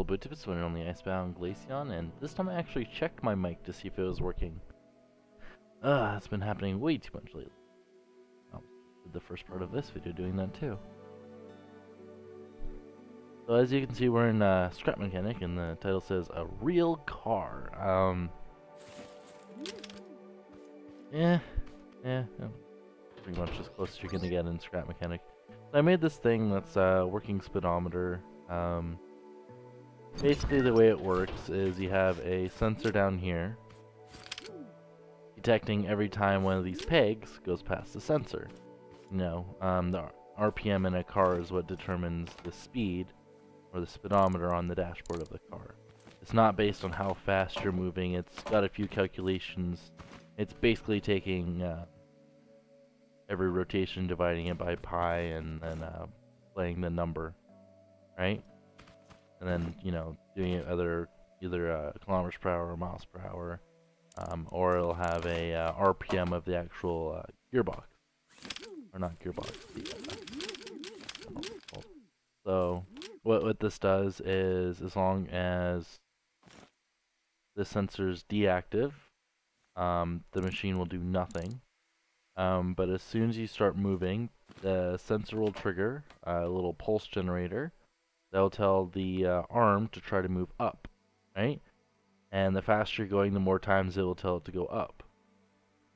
Hello Bootips, when on the Icebound Glaceon, and this time I actually checked my mic to see if it was working. It's been happening way too much lately. Oh, did the first part of this video doing that too. So as you can see, we're in Scrap Mechanic, and the title says a real car. Yeah, pretty much as close as you're gonna get in Scrap Mechanic. So I made this thing that's a working speedometer. Basically the way it works is you have a sensor down here detecting every time one of these pegs goes past the sensor. The RPM in a car is what determines the speed or the speedometer on the dashboard of the car. It's not based on how fast you're moving, it's got a few calculations. It's basically taking every rotation, dividing it by pi, and then playing the number, right? And then, doing it either kilometers per hour or miles per hour, or it'll have a RPM of the actual gearbox, or not gearbox. So what this does is, as long as the sensor's deactive, the machine will do nothing. But as soon as you start moving, the sensor will trigger a little pulse generator that'll tell the arm to try to move up, right? And the faster you're going, the more times it will tell it to go up,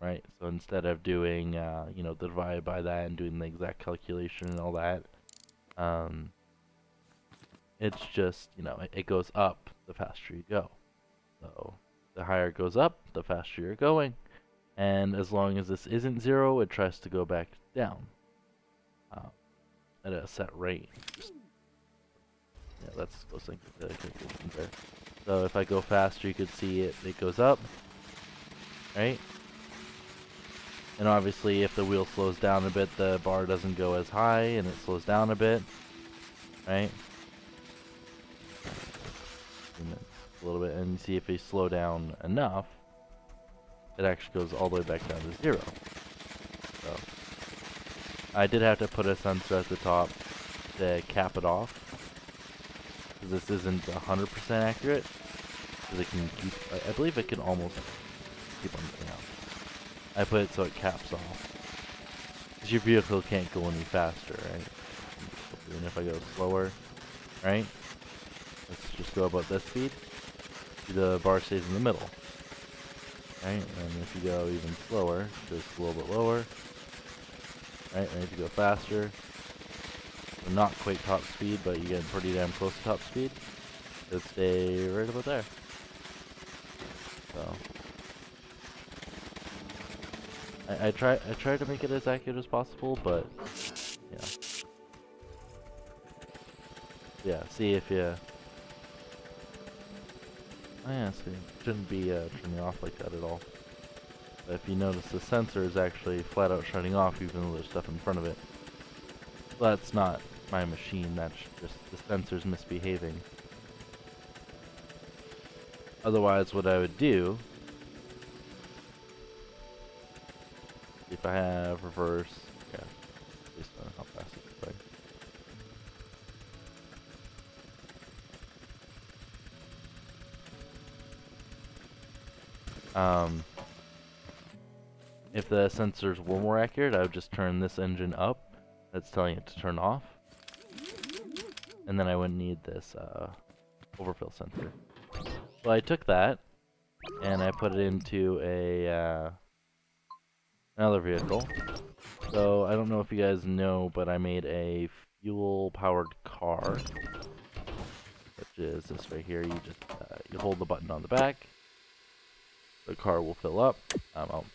right? So instead of doing, the divide by that and doing the exact calculation and all that, it's just, it goes up the faster you go. So the higher it goes up, the faster you're going. And as long as this isn't 0, it tries to go back down at a set rate. Yeah, that's close to the calculation there. So if I go faster, you could see it goes up, right? And obviously, if the wheel slows down a bit, the bar doesn't go as high, and it slows down a bit, right? A little bit, and you see if you slow down enough, it actually goes all the way back down to 0. So I did have to put a sensor at the top to cap it off, because this isn't 100% accurate. Because it can keep, I believe it can almost keep on going out. I put it so it caps off, because your vehicle can't go any faster, right? And if I go slower, right? Let's just go about this speed. The bar stays in the middle. Right, and if you go even slower, just a little bit lower, right, and if you go faster, so not quite top speed, but you get pretty damn close to top speed, it'll stay right about there. So, I try to make it as accurate as possible, but, yeah, see if you, oh yeah, so it shouldn't be turning off like that at all. But if you notice, the sensor is actually flat out shutting off even though there's stuff in front of it. Well, that's not my machine, that's just the sensor's misbehaving. Otherwise, what I would do, if I have reverse, yeah, based on how fast it's going. If the sensors were more accurate, I would just turn this engine up. That's telling it to turn off. And then I wouldn't need this overfill sensor. So I took that, and I put it into a another vehicle. So I don't know if you guys know, but I made a fuel-powered car, which is this right here. You just you hold the button on the back. The car will fill up. I'll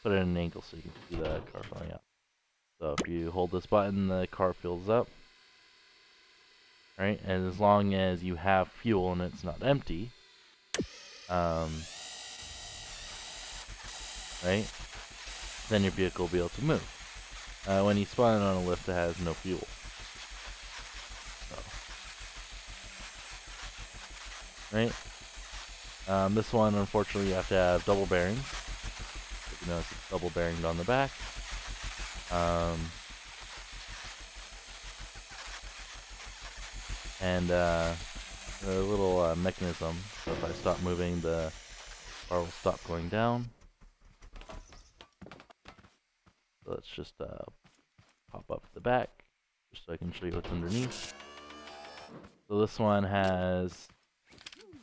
put it in an angle so you can see the car filling up. So if you hold this button, the car fills up. Right, and as long as you have fuel and it's not empty, right, then your vehicle will be able to move. When you spawn on a lift that has no fuel. So, right. This one, unfortunately, you have to have double bearings. You notice it's double bearinged on the back. And a little mechanism. So if I stop moving, the bar will stop going down. So let's just pop up the back, just so I can show you what's underneath. So this one has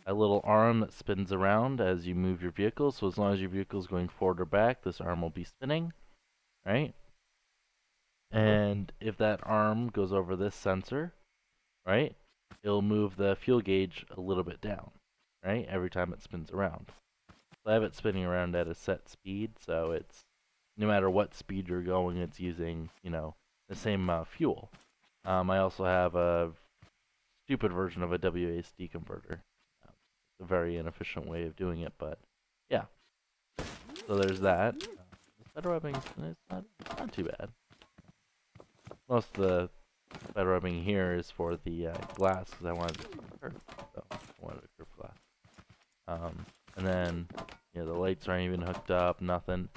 a little arm that spins around as you move your vehicle. So as long as your vehicle is going forward or back, this arm will be spinning, right? And if that arm goes over this sensor, right, it'll move the fuel gauge a little bit down, right, every time it spins around. So I have it spinning around at a set speed, so it's no matter what speed you're going, it's using, you know, the same amount of fuel. I also have a stupid version of a WASD converter. It's a very inefficient way of doing it, but yeah. So there's that. The spider webbing, it's not too bad. Most of the spider webbing here is for the glass, because I wanted it to curve. So I wanted a curved glass. And then, you know, the lights aren't even hooked up, nothing.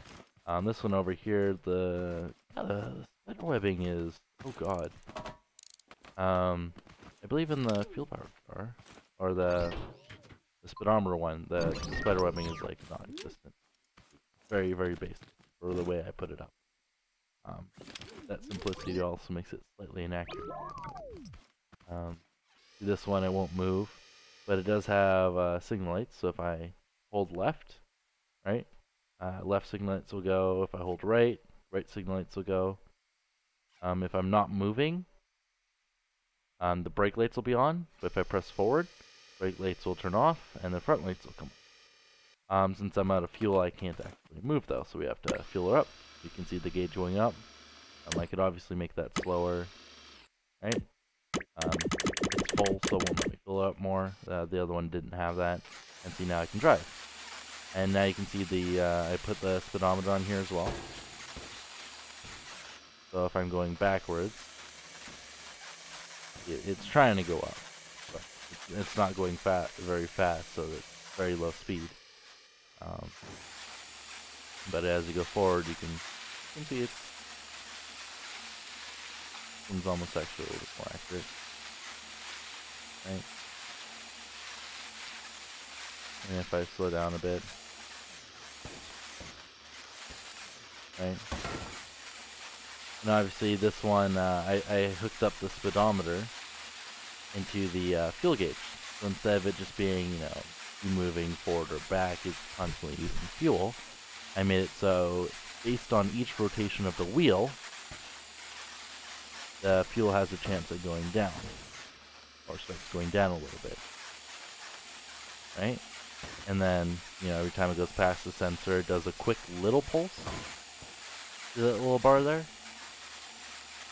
This one over here, the spider webbing is, oh god. I believe in the fuel powered car, or the speedometer one, the spider webbing is like non-existent. Very, very basic for the way I put it up. That simplicity also makes it slightly inaccurate. This one it won't move, but it does have signal lights, so if I hold left, right, left signal lights will go. If I hold right, right signal lights will go. If I'm not moving, the brake lights will be on, but if I press forward, brake lights will turn off, and the front lights will come on. Since I'm out of fuel, I can't actually move though, so we have to fuel her up. You can see the gauge going up. I could obviously make that slower, right? It's full, so it won't let me fill up more. The other one didn't have that, and see now I can drive. And now you can see the I put the speedometer on here as well. So if I'm going backwards, it's trying to go up, but it's not going very fast, so it's very low speed. But as you go forward, you can see it's almost actually a little bit more accurate, right? And if I slow down a bit, right? And obviously this one, I hooked up the speedometer into the fuel gauge. So instead of it just being, you know, you moving forward or back, it's constantly using fuel. I made it so based on each rotation of the wheel, the fuel has a chance of going down, or starts going down a little bit, right? And then, you know, every time it goes past the sensor, it does a quick little pulse. See that little bar there?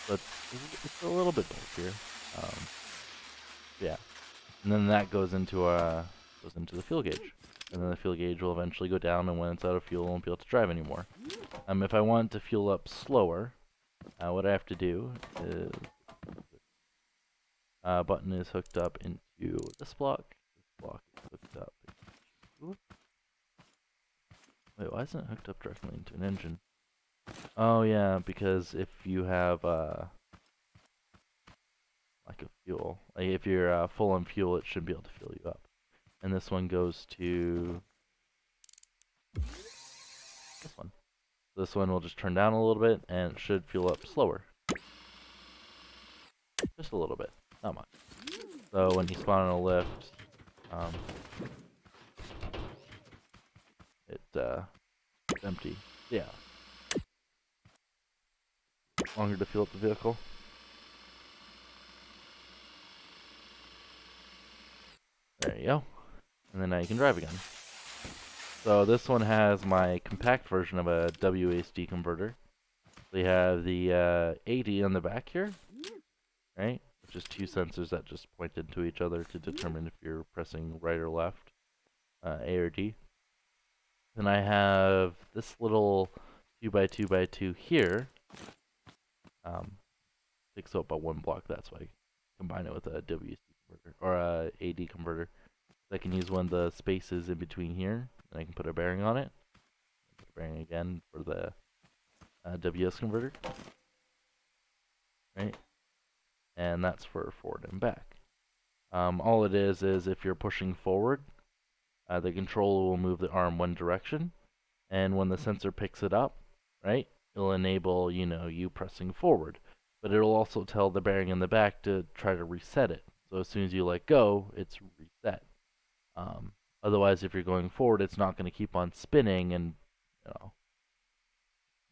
So it's a little bit bulkier. Yeah, and then that goes into the fuel gauge, and then the fuel gauge will eventually go down, and when it's out of fuel, I won't be able to drive anymore. If I want to fuel up slower, what I have to do is button is hooked up into this block. This block is hooked up. Wait, why isn't it hooked up directly into an engine? Oh yeah, because if you have like a fuel, like if you're full on fuel, it should be able to fill you up. And this one goes to this one. This one will just turn down a little bit, and it should fuel up slower. Just a little bit, not much. So when you spawn on a lift, it's empty. Yeah. Longer to fuel up the vehicle. There you go. And then now you can drive again. So this one has my compact version of a WASD converter. We have the AD on the back here, right? Which is two sensors that just point into each other to determine if you're pressing right or left, A or D. Then I have this little 2x2x2 here. Takes up about one block, that's why I combine it with a WASD converter, or a AD converter. I can use one of the spaces in between here, and I can put a bearing on it. Put a bearing again for the WS converter, right? And that's for forward and back. All it is if you're pushing forward, the controller will move the arm one direction, and when the sensor picks it up, right, it'll enable, you pressing forward. But it'll also tell the bearing in the back to try to reset it. So as soon as you let go, it's reset. Um, Otherwise, if you're going forward, it's not going to keep on spinning and,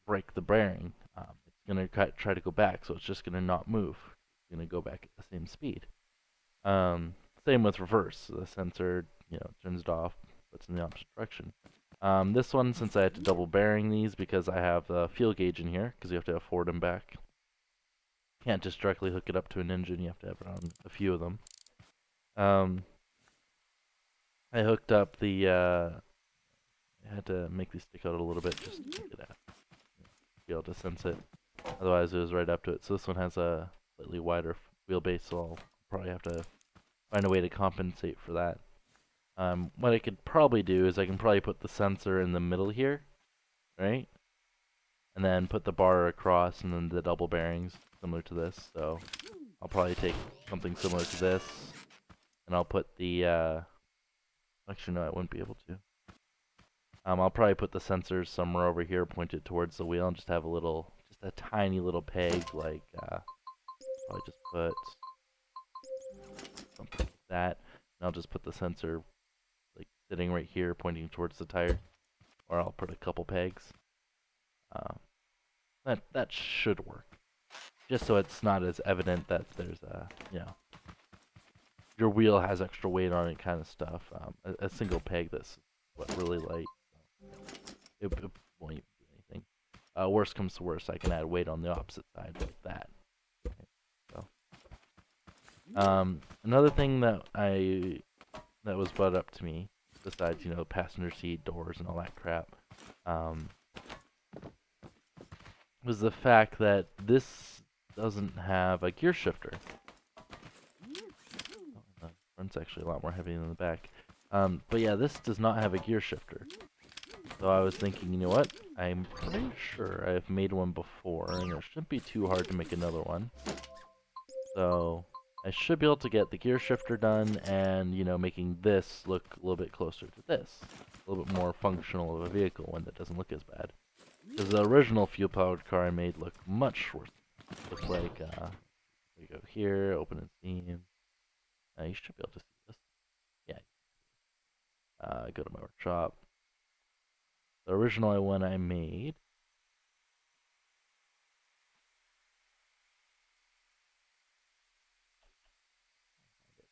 break the bearing. It's going to try to go back, so it's just going to not move. It's going to go back at the same speed. Same with reverse. The sensor, turns it off, puts in the opposite direction. This one, since I had to double bearing these because I have the fuel gauge in here, because you have to have forward and back. Can't just directly hook it up to an engine, you have to have it on a few of them. I hooked up the, I had to make these stick out a little bit just to get out, be able to sense it. Otherwise it was right up to it. So this one has a slightly wider wheelbase, so I'll probably have to find a way to compensate for that. What I could probably do is I can probably put the sensor in the middle here, right? And then put the bar across and then the double bearings, similar to this. So I'll probably take something similar to this, and I'll put the, actually no, I wouldn't be able to. I'll probably put the sensors somewhere over here, point it towards the wheel, and just have just a tiny little peg, like, probably just put something like that. And I'll just put the sensor, like, sitting right here, pointing towards the tire. Or I'll put a couple pegs. That should work. Just so it's not as evident that there's your wheel has extra weight on it kind of stuff. A single peg that's really light. It won't even do anything. Worst comes to worst, I can add weight on the opposite side like that. Okay, so, another thing that was brought up to me, besides passenger seat, doors, and all that crap, was the fact that this doesn't have a gear shifter. The front's actually a lot more heavy than the back. But yeah, this does not have a gear shifter. So I was thinking, you know what? I'm pretty sure I've made one before, and it shouldn't be too hard to make another one. So I should be able to get the gear shifter done, and making this look a little bit closer to this, a little bit more functional of a vehicle, one that doesn't look as bad. Because the original fuel-powered car I made looked much worse. Looks like, we go here, open in Steam. You should be able to see this. Yeah. Go to my workshop. The original one I made.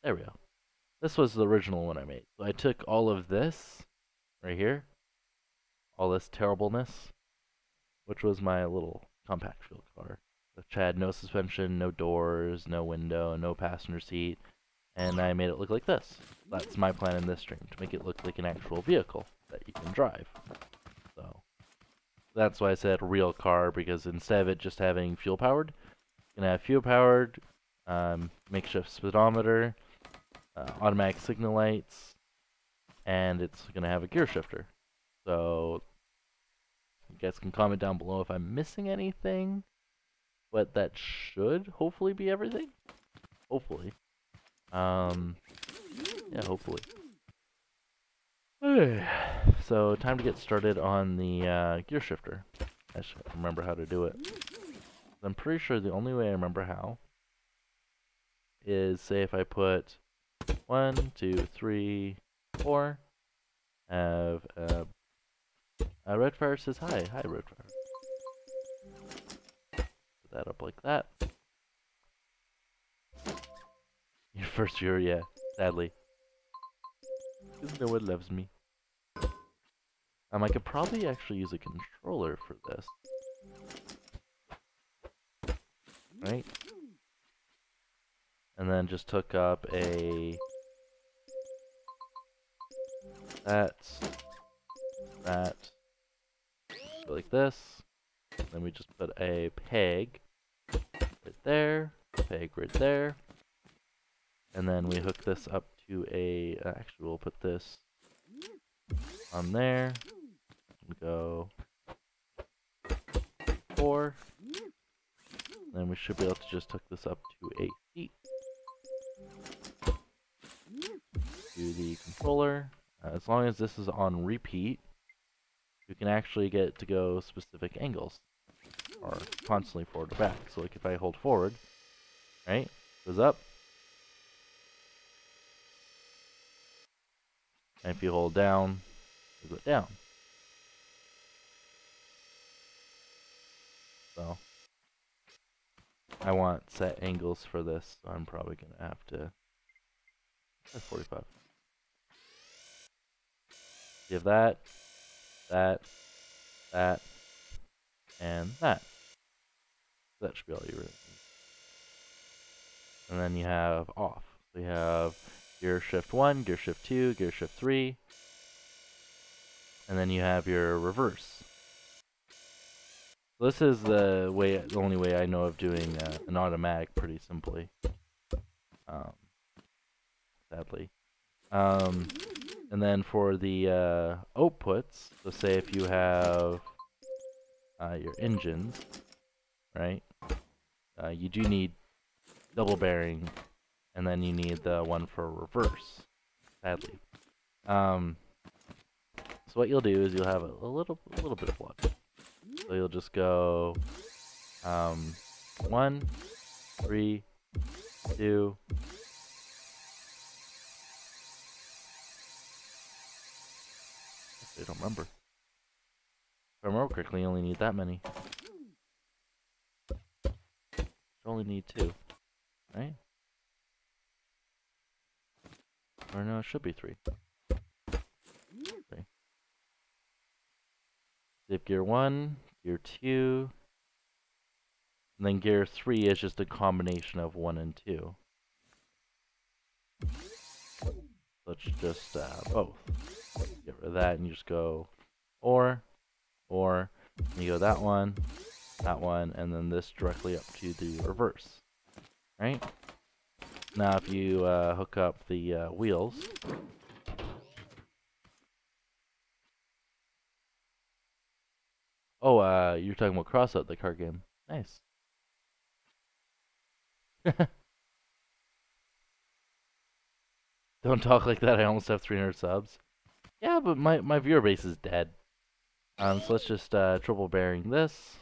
There we go. This was the original one I made. So I took all of this, right here, all this terribleness, which was my little compact fuel car, which had no suspension, no doors, no window, no passenger seat, and I made it look like this. That's my plan in this stream, to make it look like an actual vehicle that you can drive. So that's why I said real car, because instead of it just having fuel powered, it's gonna have fuel powered, makeshift speedometer, automatic signal lights, and it's gonna have a gear shifter. So you guys can comment down below if I'm missing anything, but that should hopefully be everything. Hopefully. Yeah, hopefully. So time to get started on the gear shifter. I should remember how to do it. I'm pretty sure the only way I remember how is, say if I put 1, 2, 3, 4, have Redfire says hi. Hi, Redfire. Put that up like that. Your first viewer, yeah, sadly. Because no one loves me. I could probably actually use a controller for this. Right? And then just hook up a... that, like this. Then we just put a peg right there, peg right there. And then we hook this up to a, actually we'll put this on there. And go 4. Then we should be able to just hook this up to a seat. to the controller. As long as this is on repeat, you can actually get to go specific angles, or constantly forward or back. So like if I hold forward, right, goes up, and if you hold down, it goes down. So I want set angles for this, so I'm probably gonna have to 45. You have that, that, that, and that. That should be all you really need. And then you have off. So you have gear shift 1, gear shift 2, gear shift 3. And then you have your reverse. So this is the only way I know of doing an automatic pretty simply. Sadly. And then for the outputs, so say if you have your engines, right? You do need double bearing, and then you need the one for reverse, sadly. So what you'll do is you'll have a little bit of luck. So you'll just go 1, 3, 2. I don't remember. If I remember correctly, you only need that many. You only need 2, right? Or no, it should be 3. 3. Zip gear 1, gear 2, and then gear 3 is just a combination of 1 and 2. So it's just both. Get rid of that and you just go or, and you go that one, and then this directly up to the reverse, right? Now if you hook up the wheels, oh, you're talking about Crossout, the card game. Nice. Don't talk like that, I almost have 300 subs. Yeah, but my viewer base is dead. So let's just triple bearing this.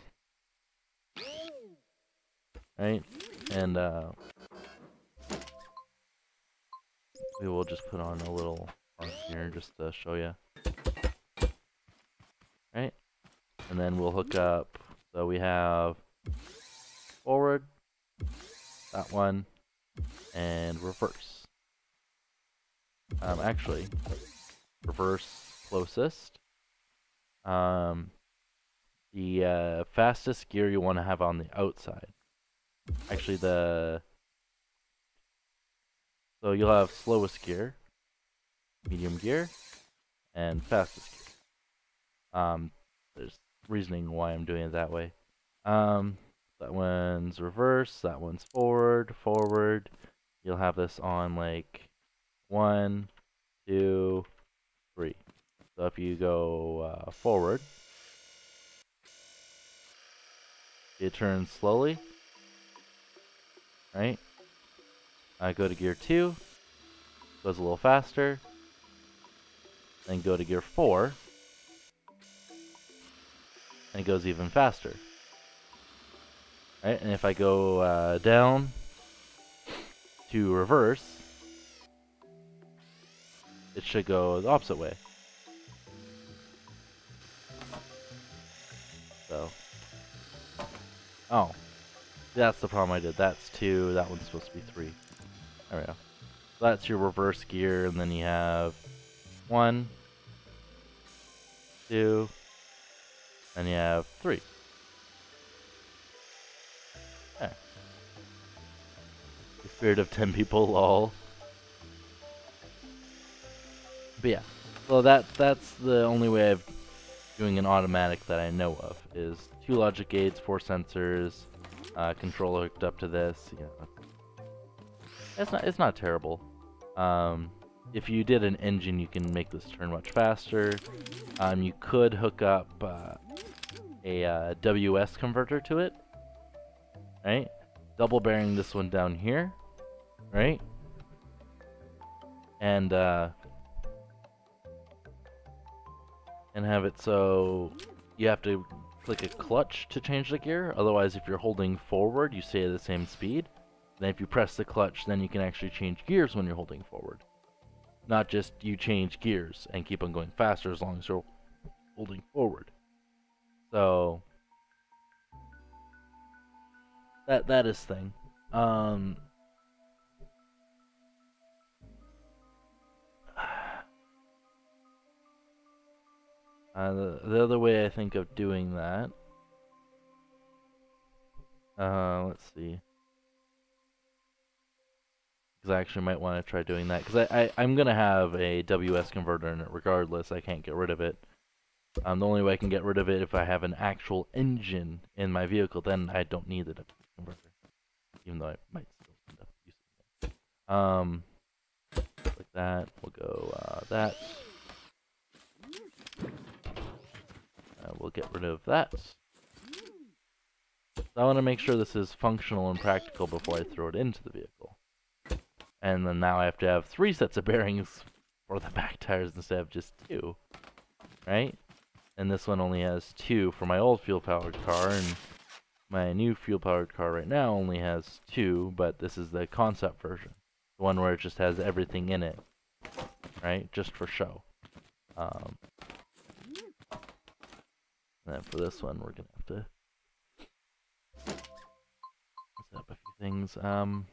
Right? And we will just put on a little arm here just to show you. Right? And then we'll hook up, so we have forward, that one, and reverse. Actually, reverse closest. The fastest gear you want to have on the outside. Actually, so you'll have slowest gear, medium gear, and fastest gear. There's reasoning why I'm doing it that way. That one's reverse, that one's forward. You'll have this on like 1, 2, 3. So if you go forward, it turns slowly, right? I go to gear 2, goes a little faster. Then go to gear 4, and it goes even faster. Right? And if I go down to reverse, it should go the opposite way. So, oh, that's the problem I did. That's 2, that one's supposed to be 3. There we go. So that's your reverse gear, and then you have 1, 2, and you have 3. Okay. The spirit of 10 people, lol. But yeah, so that's the only way of doing an automatic that I know of, is 2 logic gates, 4 sensors, controller hooked up to this. You know, it's not terrible. If you did an engine, you can make this turn much faster. You could hook up a WS converter to it, right? Double bearing this one down here, right? And and have it so you have to click a clutch to change the gear. Otherwise, if you're holding forward, you stay at the same speed. Then if you press the clutch, then you can actually change gears when you're holding forward. Not just you change gears and keep on going faster as long as you're holding forward. So that is thing. The other way I think of doing that, let's see, because I actually might want to try doing that, because I'm gonna have a WS converter in it regardless. I can't get rid of it. The only way I can get rid of it if I have an actual engine in my vehicle, then I don't need the WS converter, even though I might still end up using it. Like that. We'll go that. We'll get rid of that. So I want to make sure this is functional and practical before I throw it into the vehicle. And then now I have to have 3 sets of bearings for the back tires instead of just 2. Right? And this one only has 2 for my old fuel-powered car, and my new fuel-powered car right now only has 2, but this is the concept version. The one where it just has everything in it. Right? Just for show. And then for this one, we're gonna have to set up a few things. I'll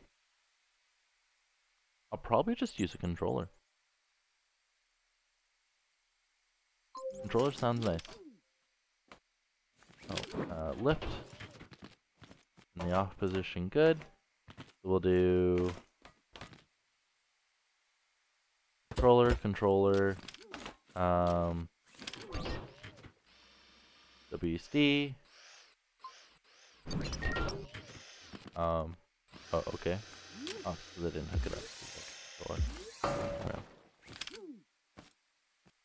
probably just use a controller. Controller sounds nice. Oh, lift. In the off position, good. We'll do controller, WSD. Oh, okay. Oh, so they didn't hook it up. Alright.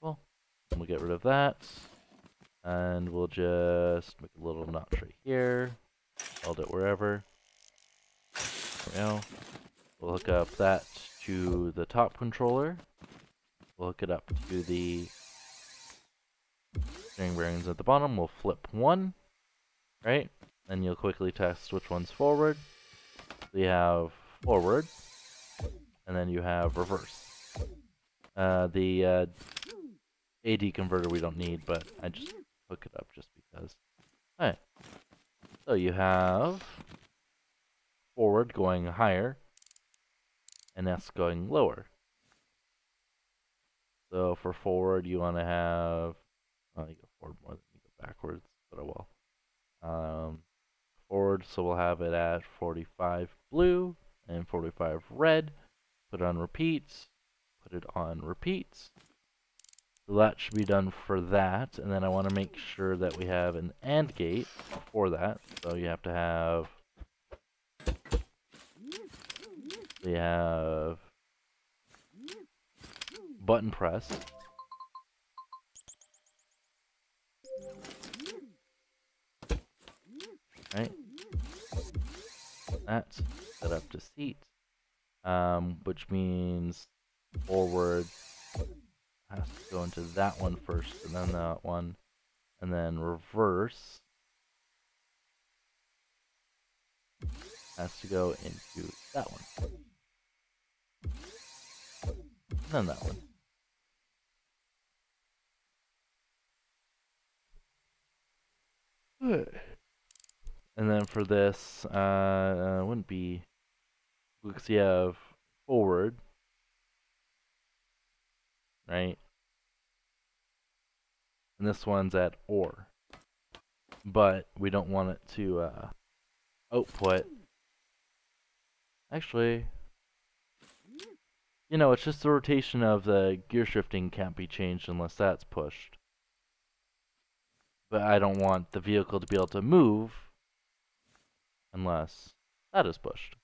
Well, we'll get rid of that. And we'll just make a little notch right here. Hold it wherever. There we go. We'll hook up that to the top controller. We'll hook it up to the steering bearings at the bottom. We'll flip one, right? And you'll quickly test which one's forward. So you have forward, and then you have reverse. The AD converter we don't need, but I just hook it up just because. Alright. So you have forward going higher, and S going lower. So for forward, you want to have, well, you go forward more than you go backwards, but oh well. Forward, so we'll have it at 45 blue and 45 red. Put it on repeats. Put it on repeats. So that should be done for that, and then I want to make sure that we have an AND gate for that. So you have to have, we have button press. Right? That's set up to seat, which means forward has to go into that one first, and then that one, and then reverse has to go into that one, and then that one. And then for this, wouldn't be, because you have forward, right? And this one's at OR. But we don't want it to output. Actually, you know, it's just the rotation of the gear shifting can't be changed unless that's pushed. But I don't want the vehicle to be able to move unless that is pushed.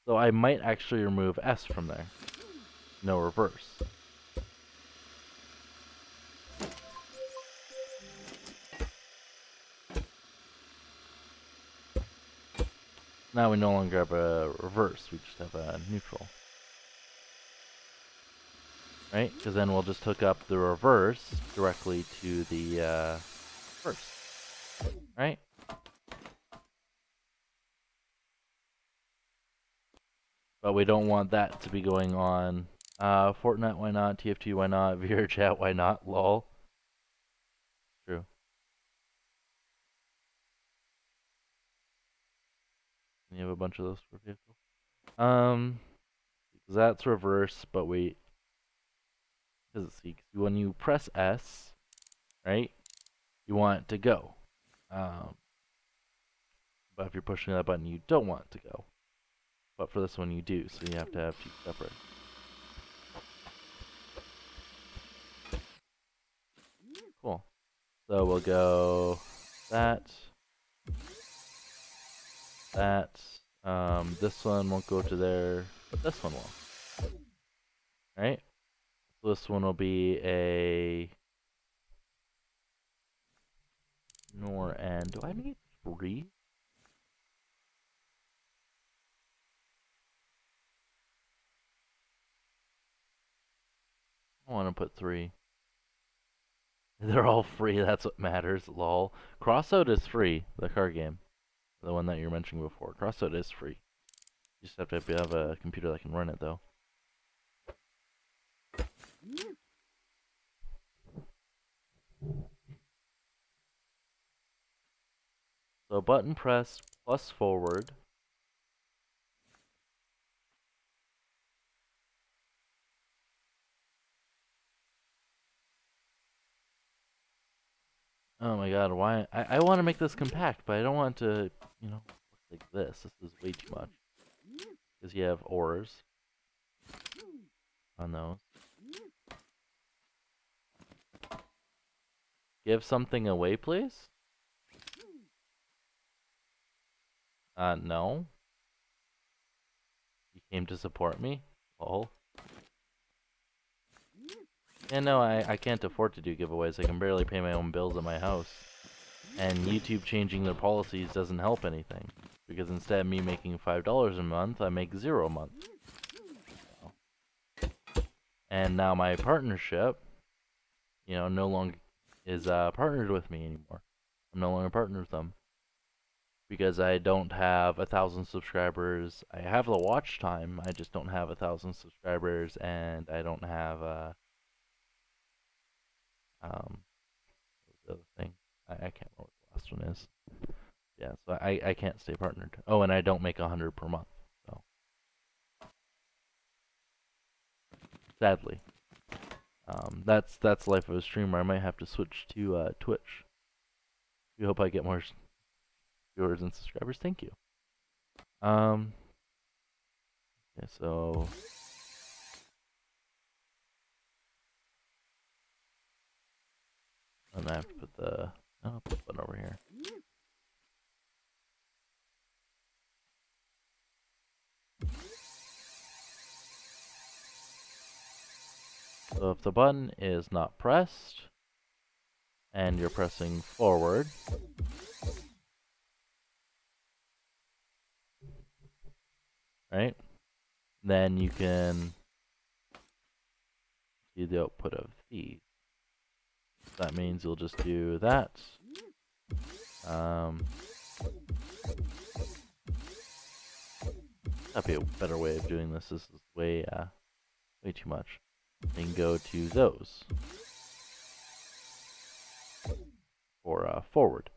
So I might actually remove S from there. No reverse. Now we no longer have a reverse, we just have a neutral. right? Because then we'll just hook up the reverse directly to the first, right? But we don't want that to be going on. Fortnite, why not? TFT, why not? VRChat, why not? Lol. True. You have a bunch of those for vehicle. That's reverse, but wait. Because when you press S, right, you want it to go. But if you're pushing that button, you don't want it to go. But for this one, you do, so you have to have two separate. Cool. So we'll go that. This one won't go to there, but this one will. Right? So this one will be a NOR and do I need 3? I want to put 3. They're all free, that's what matters, lol. Crossout is free, the card game. The one that you were mentioning before. Crossout is free. You just have to have a computer that can run it, though. So button press plus forward. Oh my god, why? I want to make this compact, but I don't want to, you know, look like this. This is way too much. Because you have ores on those. Give something away, please? No. You came to support me? Lol. Yeah, no, I can't afford to do giveaways. I can barely pay my own bills at my house. And YouTube changing their policies doesn't help anything. Because instead of me making $5 a month, I make 0 a month. And now my partnership, you know, no longer is partnered with me anymore. I'm no longer partnered with them. Because I don't have 1,000 subscribers. I have the watch time, I just don't have 1,000 subscribers, and I don't have the other thing. I can't remember what the last one is. Yeah, so I can't stay partnered. Oh, and I don't make 100 per month. So sadly, that's life of a streamer. I might have to switch to Twitch. We hope I get more viewers and subscribers. Thank you. Okay, so and I have to put the I'll put one over here. So if the button is not pressed and you're pressing forward, right? Then you can see the output of these. That means you'll just do that. That'd be a better way of doing this. This is way too much. Then go to those for forward.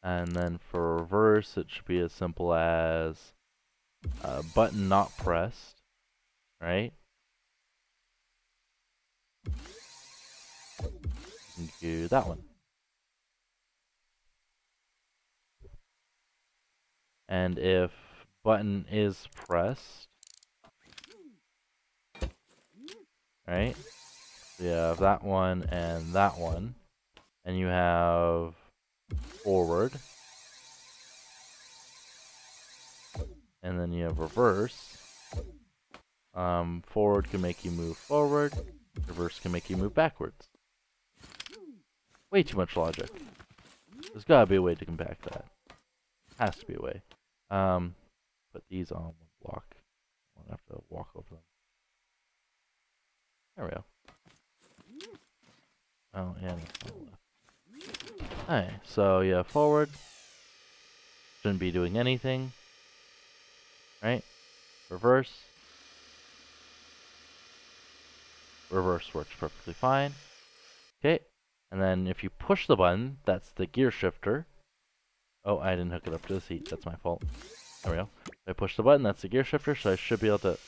And then for reverse, it should be as simple as button not pressed, right? You can do that one. And if button is pressed, right? So you have that one, and you have forward, and then you have reverse. Forward can make you move forward, reverse can make you move backwards. Way too much logic. There's gotta be a way to compact that. Has to be a way. Put put these on one block. I won't have to walk over them. There we go. Oh, and it's on the left. Alright, so yeah, forward. Shouldn't be doing anything. Right? Reverse. Reverse works perfectly fine. Okay. And then if you push the button, that's the gear shifter. Oh, I didn't hook it up to the seat. That's my fault. There we go. If I push the button, that's the gear shifter, so I should be able to...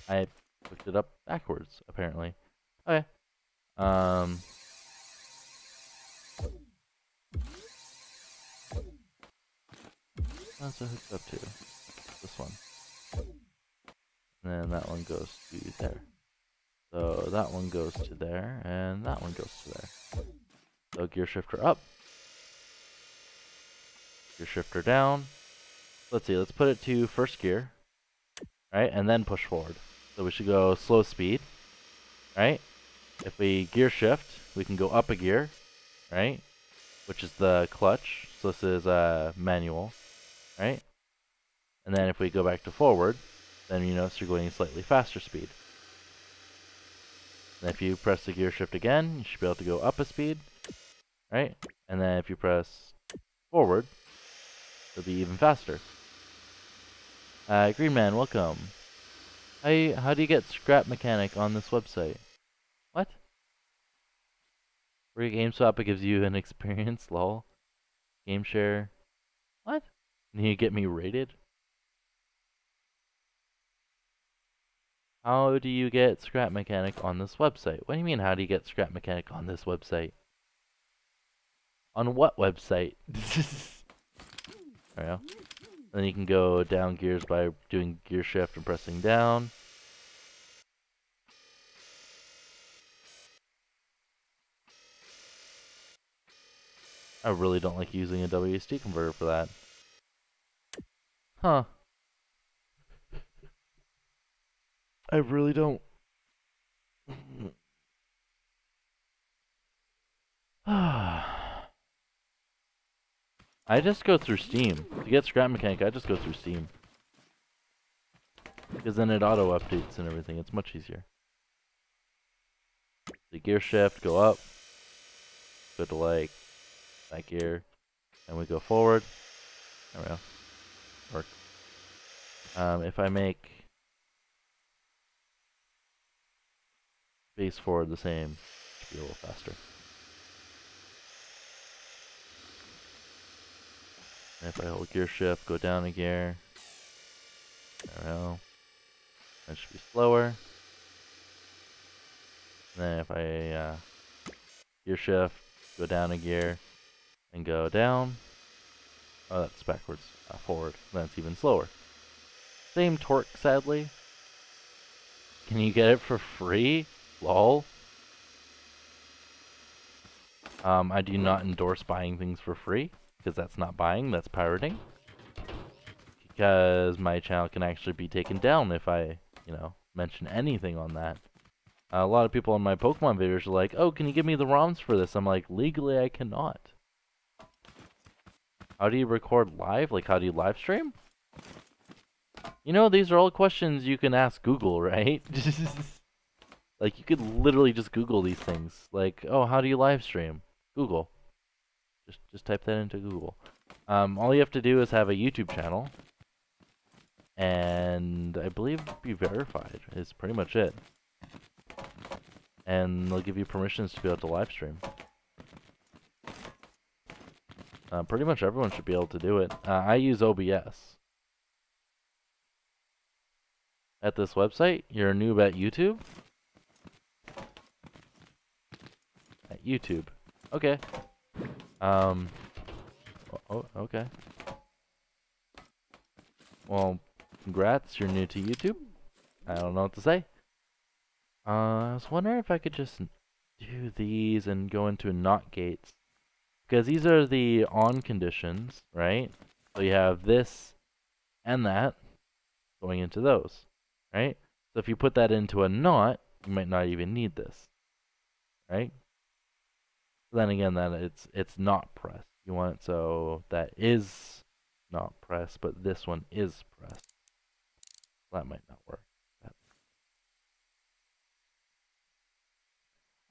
I hooked it up backwards, apparently. Okay. That's it hooked up to. This one. And then that one goes to there. So that one goes to there, and that one goes to there. So gear shifter up. Gear shifter down. Let's see, let's put it to first gear. Right, and then push forward. So we should go slow speed. Right? If we gear shift, we can go up a gear. Right? Which is the clutch. So this is manual. Right? And then if we go back to forward, then you notice you're going slightly faster speed. And if you press the gear shift again, you should be able to go up a speed, right? And then if you press forward, it'll be even faster. Green Man, welcome. How do you get Scrap Mechanic on this website? What? Free game swap, it gives you an experience, lol. Game share. What? Can you get me rated? How do you get Scrap Mechanic on this website? What do you mean, how do you get Scrap Mechanic on this website? On what website? There we go. Then you can go down gears by doing gear shift and pressing down. I really don't like using a WSD converter for that. Huh. I really don't. I just go through Steam. To get Scrap Mechanic, I just go through Steam. Because then it auto-updates and everything. It's much easier. The gear shift, go up. Go to like that gear. And we go forward. There we go. Work. If I make base forward the same, it should be a little faster. And if I hold gear shift, go down a gear. There we go. That should be slower. And then if I gear shift, go down a gear, and go down. Oh, that's backwards. Forward. Then it's even slower. Same torque, sadly. Can you get it for free? Lol. I do not endorse buying things for free, because that's not buying, that's pirating. Because my channel can actually be taken down if I, mention anything on that. A lot of people on my Pokemon videos are like, oh, can you give me the ROMs for this? I'm like, legally I cannot. How do you record live? Like, how do you live stream? These are all questions you can ask Google, right? Like, you could literally just Google these things. Like, oh, how do you live stream? Google. Just type that into Google. All you have to do is have a YouTube channel. And I believe be verified is pretty much it. And they'll give you permissions to be able to live stream. Pretty much everyone should be able to do it. I use OBS. At this website, you're a noob at YouTube? At YouTube. Okay. Oh, okay. Well, congrats, you're new to YouTube. I don't know what to say. I was wondering if I could just do these and go into not gates. Because these are the on conditions, right? So you have this and that going into those, right? So if you put that into a not, you might not even need this, right? Then again, it's not pressed. You want it so that is not pressed, but this one is pressed. That might not work.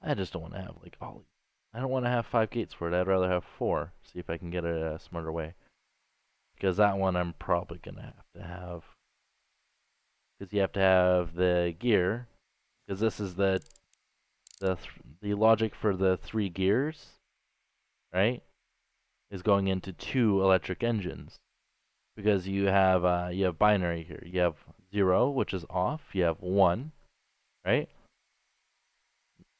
I just don't want to have like all. I don't want to have 5 gates for it. I'd rather have 4. See if I can get it a smarter way. Because that one I'm probably gonna have. Because you have to have the gear. Because this is the logic for the 3 gears, right? Is going into 2 electric engines. Because you have binary here. You have 0, which is off. You have 1, right?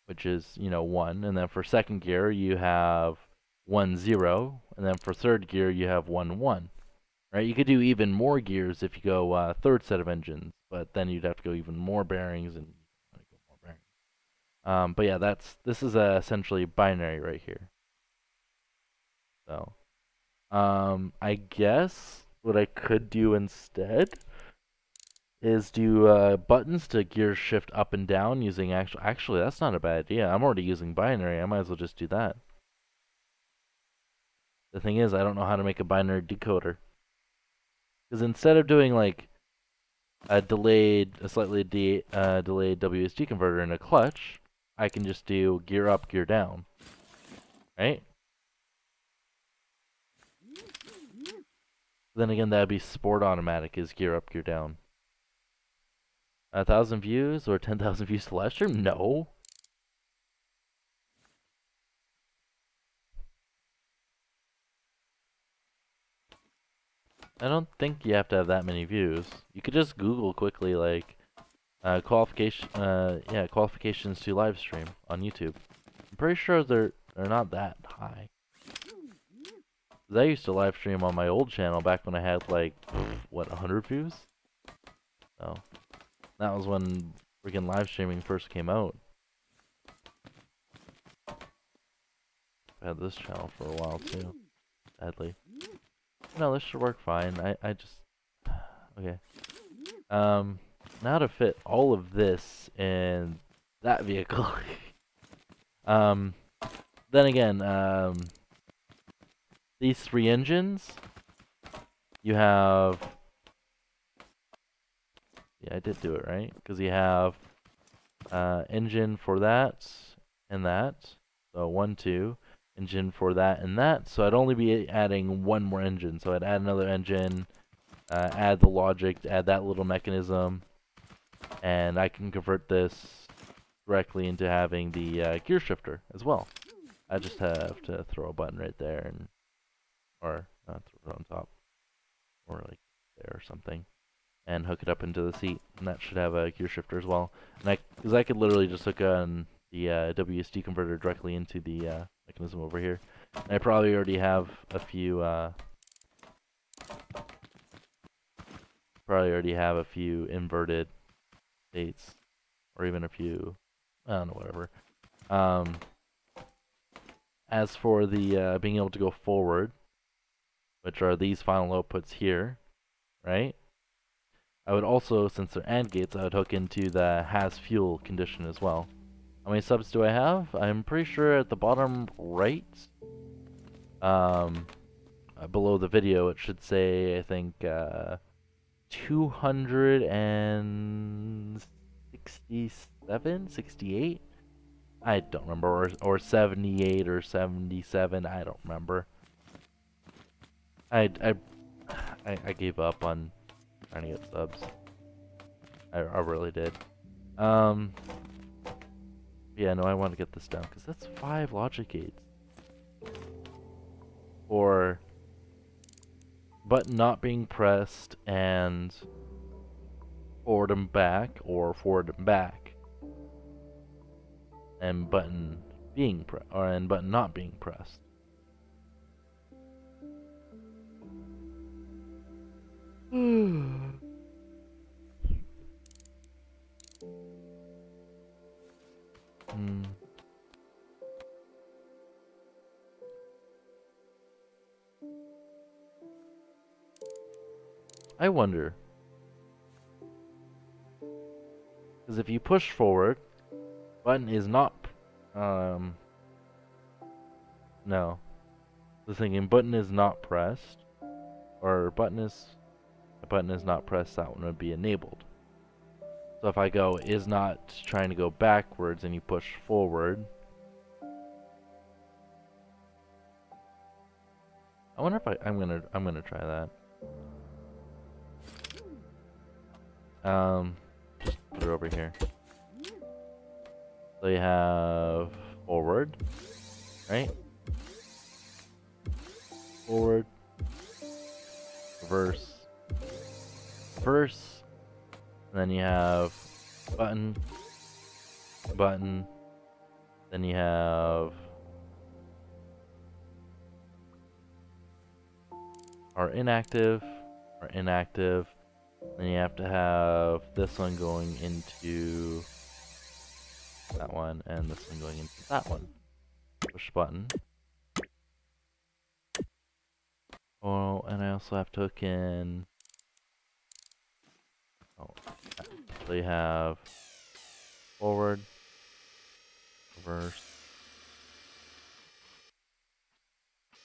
Which is, 1. And then for second gear, you have 1, 0. And then for third gear, you have 1, 1. Right? You could do even more gears if you go third set of engines, but then you'd have to go even more bearings and go more bearings. But yeah, this is essentially binary right here. So, I guess what I could do instead is do buttons to gear shift up and down using actually that's not a bad idea. I'm already using binary. I might as well just do that. The thing is, I don't know how to make a binary decoder. Because instead of doing like a slightly delayed WSD converter in a clutch, I can just do gear up, gear down, right? Then again, that'd be sport automatic is gear up, gear down. 1,000 views or 10,000 views to live stream? No. I don't think you have to have that many views. You could just Google quickly like qualifications to live stream on YouTube. I'm pretty sure they're not that high. 'Cause I used to live stream on my old channel back when I had like what 100 views. So that was when freaking live streaming first came out. I had this channel for a while too, sadly. No, this should work fine. I just okay. Now to fit all of this in that vehicle. Then again, these 3 engines, you have, yeah, I did do it right, because you have engine for that and that, so 1, 2, engine for that and that, so I'd only be adding 1 more engine, so I'd add another engine, add the logic, add that little mechanism, and I can convert this directly into having the gear shifter as well. I just have to throw a button right there, and or throw it on top, or like there or something, and hook it up into the seat, and that should have a gear shifter as well. And because I could literally just hook on the WSD converter directly into the mechanism over here. And I probably already have a few inverted states, or even a few, I don't know, whatever. As for the being able to go forward, which are these final outputs here, right? I would also, since they're AND gates, I would hook into the has fuel condition as well. How many subs do I have? I'm pretty sure at the bottom right, below the video, it should say, I think, 267, 68? I don't remember, or 78 or 77, I don't remember. I gave up on trying to get subs. I really did. Yeah, no, I want to get this down, because that's 5 logic gates. For button not being pressed and forward and back, or forward and back. And button being and button not being pressed. I wonder. Because if you push forward, button is not, no. The thinking button is not pressed. or a button is not pressed, that one would be enabled. So if I go is not trying to go backwards and you push forward, I wonder if I'm gonna try that. Just put it over here. So you have forward, right? Forward, reverse, reverse, and then you have button, button, then you have are inactive, then you have to have this one going into that one, and this one going into that one. Push button. Oh, and I also have to hook in. Oh, so you have forward, reverse.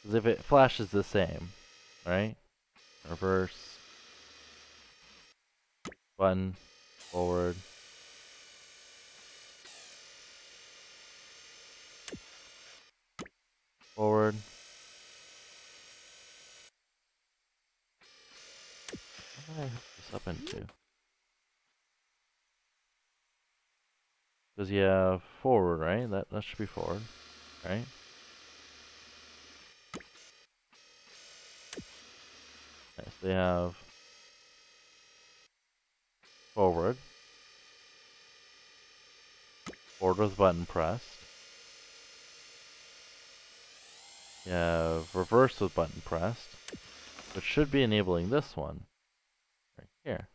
Because if it flashes the same, right? Reverse, button, forward. Forward. What did I hook this up into? Because you have forward, right? That should be forward, right? Okay, so you have forward. Forward with button pressed. You have reverse with button pressed, which should be enabling this one right here.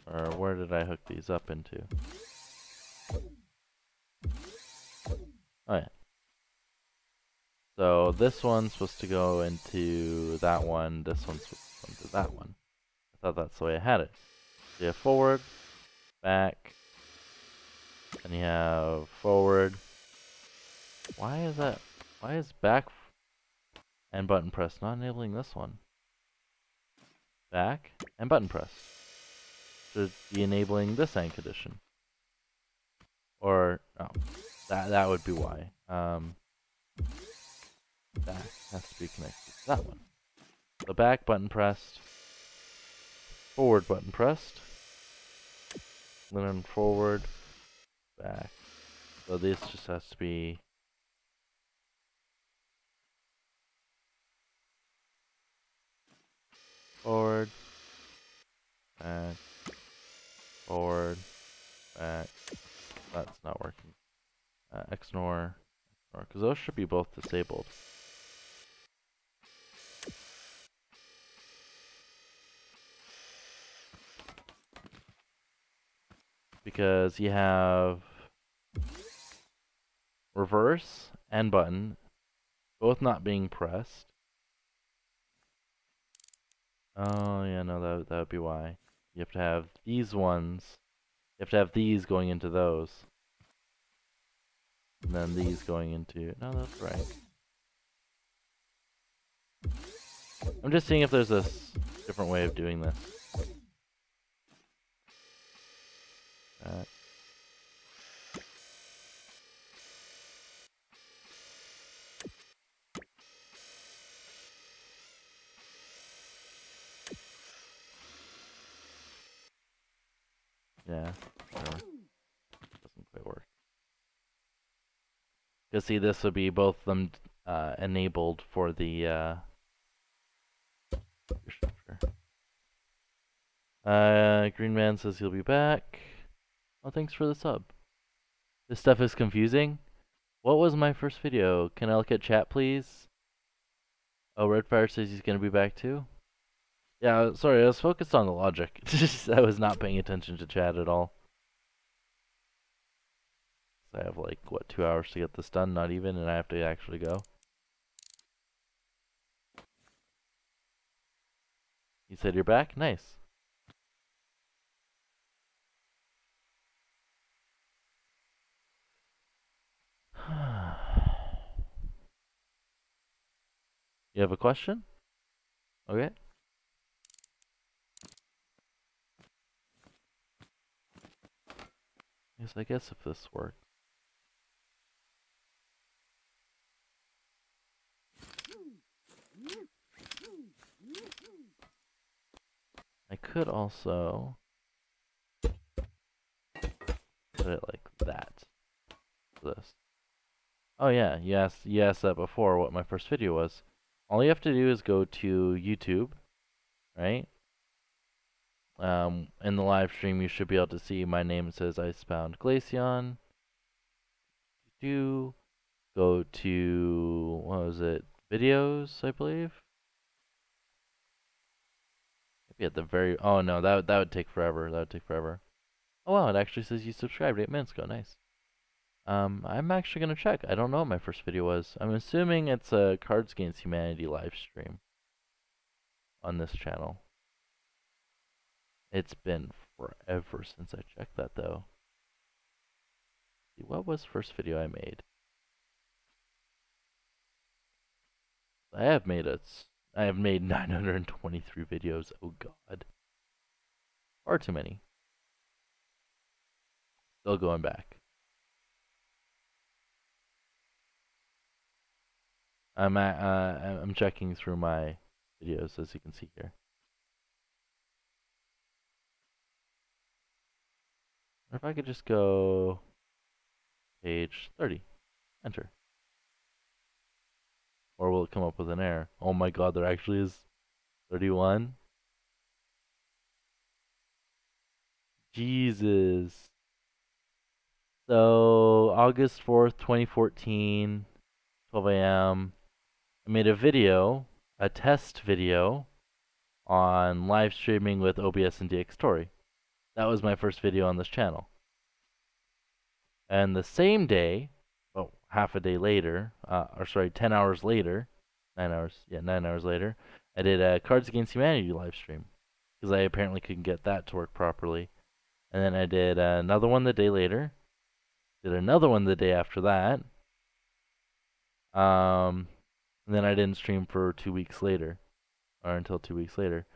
Or where did I hook these up into? Oh yeah. So this one's supposed to go into that one, this one's supposed to go into that one. I thought that's the way I had it. So you have forward, back, and you have forward. Why is that? Why is back and button press not enabling this one? Back and button press should be enabling this end condition. Or oh, that would be why. Back has to be connected to that one. The back button pressed, forward button pressed, then forward, back. So this just has to be forward, back, forward, back. That's not working. XNOR, because those should be both disabled. Because you have reverse and button both not being pressed. Oh yeah, no, that would be why. You have to have these ones. You have to have these going into those. And then these going into... No, that's right. I'm just seeing if there's a different way of doing this. Yeah, sure. Doesn't quite work. Because see, this would be both of them enabled for the structure. Green Man says he'll be back. Oh, thanks for the sub. This stuff is confusing. What was my first video? Can I look at chat, please? Oh, Redfire says he's gonna be back too. Yeah, sorry, I was focused on the logic. I was not paying attention to chat at all. I have like, what, 2 hours to get this done? Not even, and I have to actually go. You said you're back? Nice. You have a question? Okay. Yes, I guess if this works. I could also put it like that. This. Oh yeah, you asked that before what my first video was. All you have to do is go to YouTube, right? In the live stream, you should be able to see my name. It says Icebound Glaceon. Do go to what was it? Videos, I believe. Maybe at the very. Oh no, that would take forever. That would take forever. Oh wow, it actually says you subscribed 8 minutes ago. Nice. I'm actually gonna check. I don't know what my first video was. I'm assuming it's a Cards Against Humanity live stream on this channel. It's been forever since I checked that though. See, what was the first video I made? I have made 923 videos. Oh god. Far too many. Still going back. I'm checking through my videos as you can see here. Or if I could just go page 30, enter. Or will it come up with an error? Oh my god, there actually is 31. Jesus. So, August 4th, 2014, 12 a.m. I made a video, a test video, on live streaming with OBS and DxTory. That was my first video on this channel. And the same day, well, half a day later, or sorry, 10 hours later, 9 hours, yeah, 9 hours later, I did a Cards Against Humanity live stream. Because I apparently couldn't get that to work properly. And then I did another one the day later. Did another one the day after that. And then I didn't stream for 2 weeks later. Or until 2 weeks later.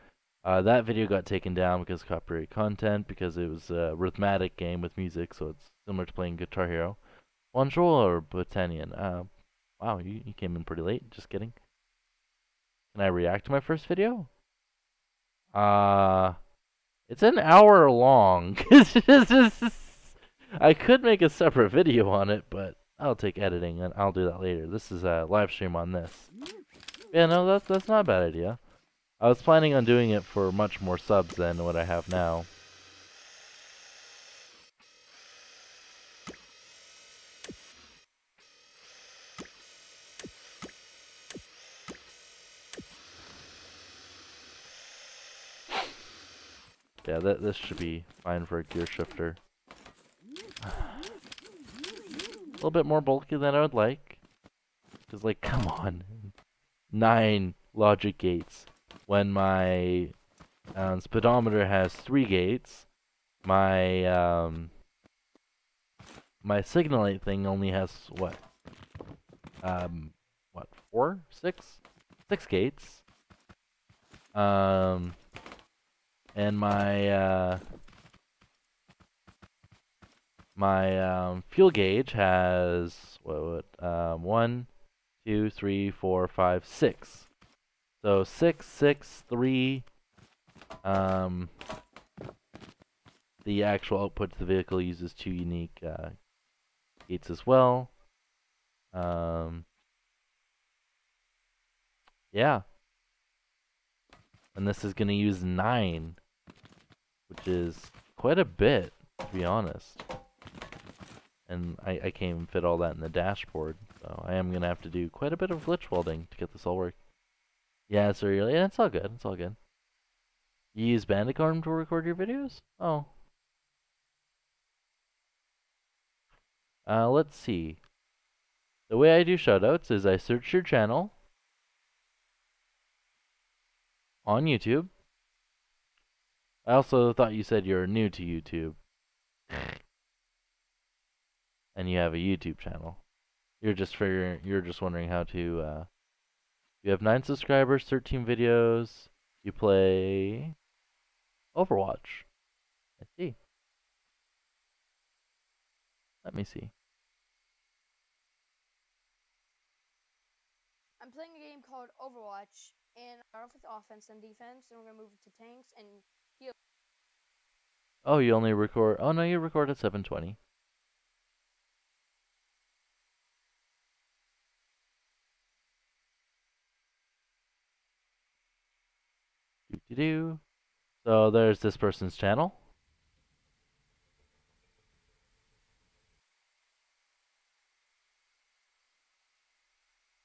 That video got taken down because of copyright content, because it was a rhythmatic game with music, so it's similar to playing Guitar Hero. Bonjour or Botanian. Wow, you came in pretty late. Just kidding. Can I react to my first video? It's an hour long. I could make a separate video on it, but I'll take editing and I'll do that later. This is a live stream on this. Yeah, no, that's not a bad idea. I was planning on doing it for much more subs than what I have now. Yeah, this should be fine for a gear shifter. A little bit more bulky than I would like. Because, like, come on. 9 logic gates. When my speedometer has 3 gates, my my signal light thing only has what? What? 4? 6? 6 gates. And my fuel gauge has what 1, 2, 3, 4, 5, 6. So 6, 6, 3. The actual output to the vehicle uses 2 unique gates as well. Yeah. And this is going to use 9, which is quite a bit, to be honest. And I can't even fit all that in the dashboard, so I am going to have to do quite a bit of glitch welding to get this all work. Yeah, it's really, yeah, it's all good, it's all good. You use Bandicorn to record your videos? Oh. Let's see. The way I do shoutouts is I search your channel on YouTube. I also thought you said you're new to YouTube. And you have a YouTube channel. you're just wondering how to, you have 9 subscribers, 13 videos, you play Overwatch. I see. Let me see. I'm playing a game called Overwatch, and I start off with offense and defense, and we're gonna move to tanks and heal. Oh, you only record, oh no, you record at 720. Do. So there's this person's channel.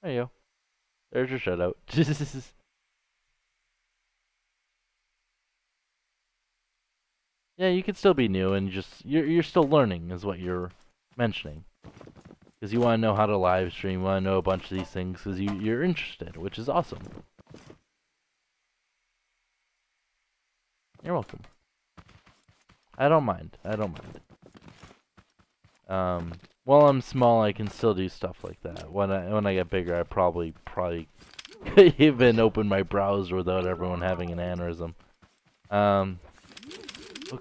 There you go. There's your shout out. Yeah, you could still be new and just you're still learning is what you're mentioning. Because you want to know how to live stream, you want to know a bunch of these things because you're interested, which is awesome. You're welcome. I don't mind. I don't mind. While I'm small, I can still do stuff like that. When I get bigger, I probably even open my browser without everyone having an aneurysm. Oh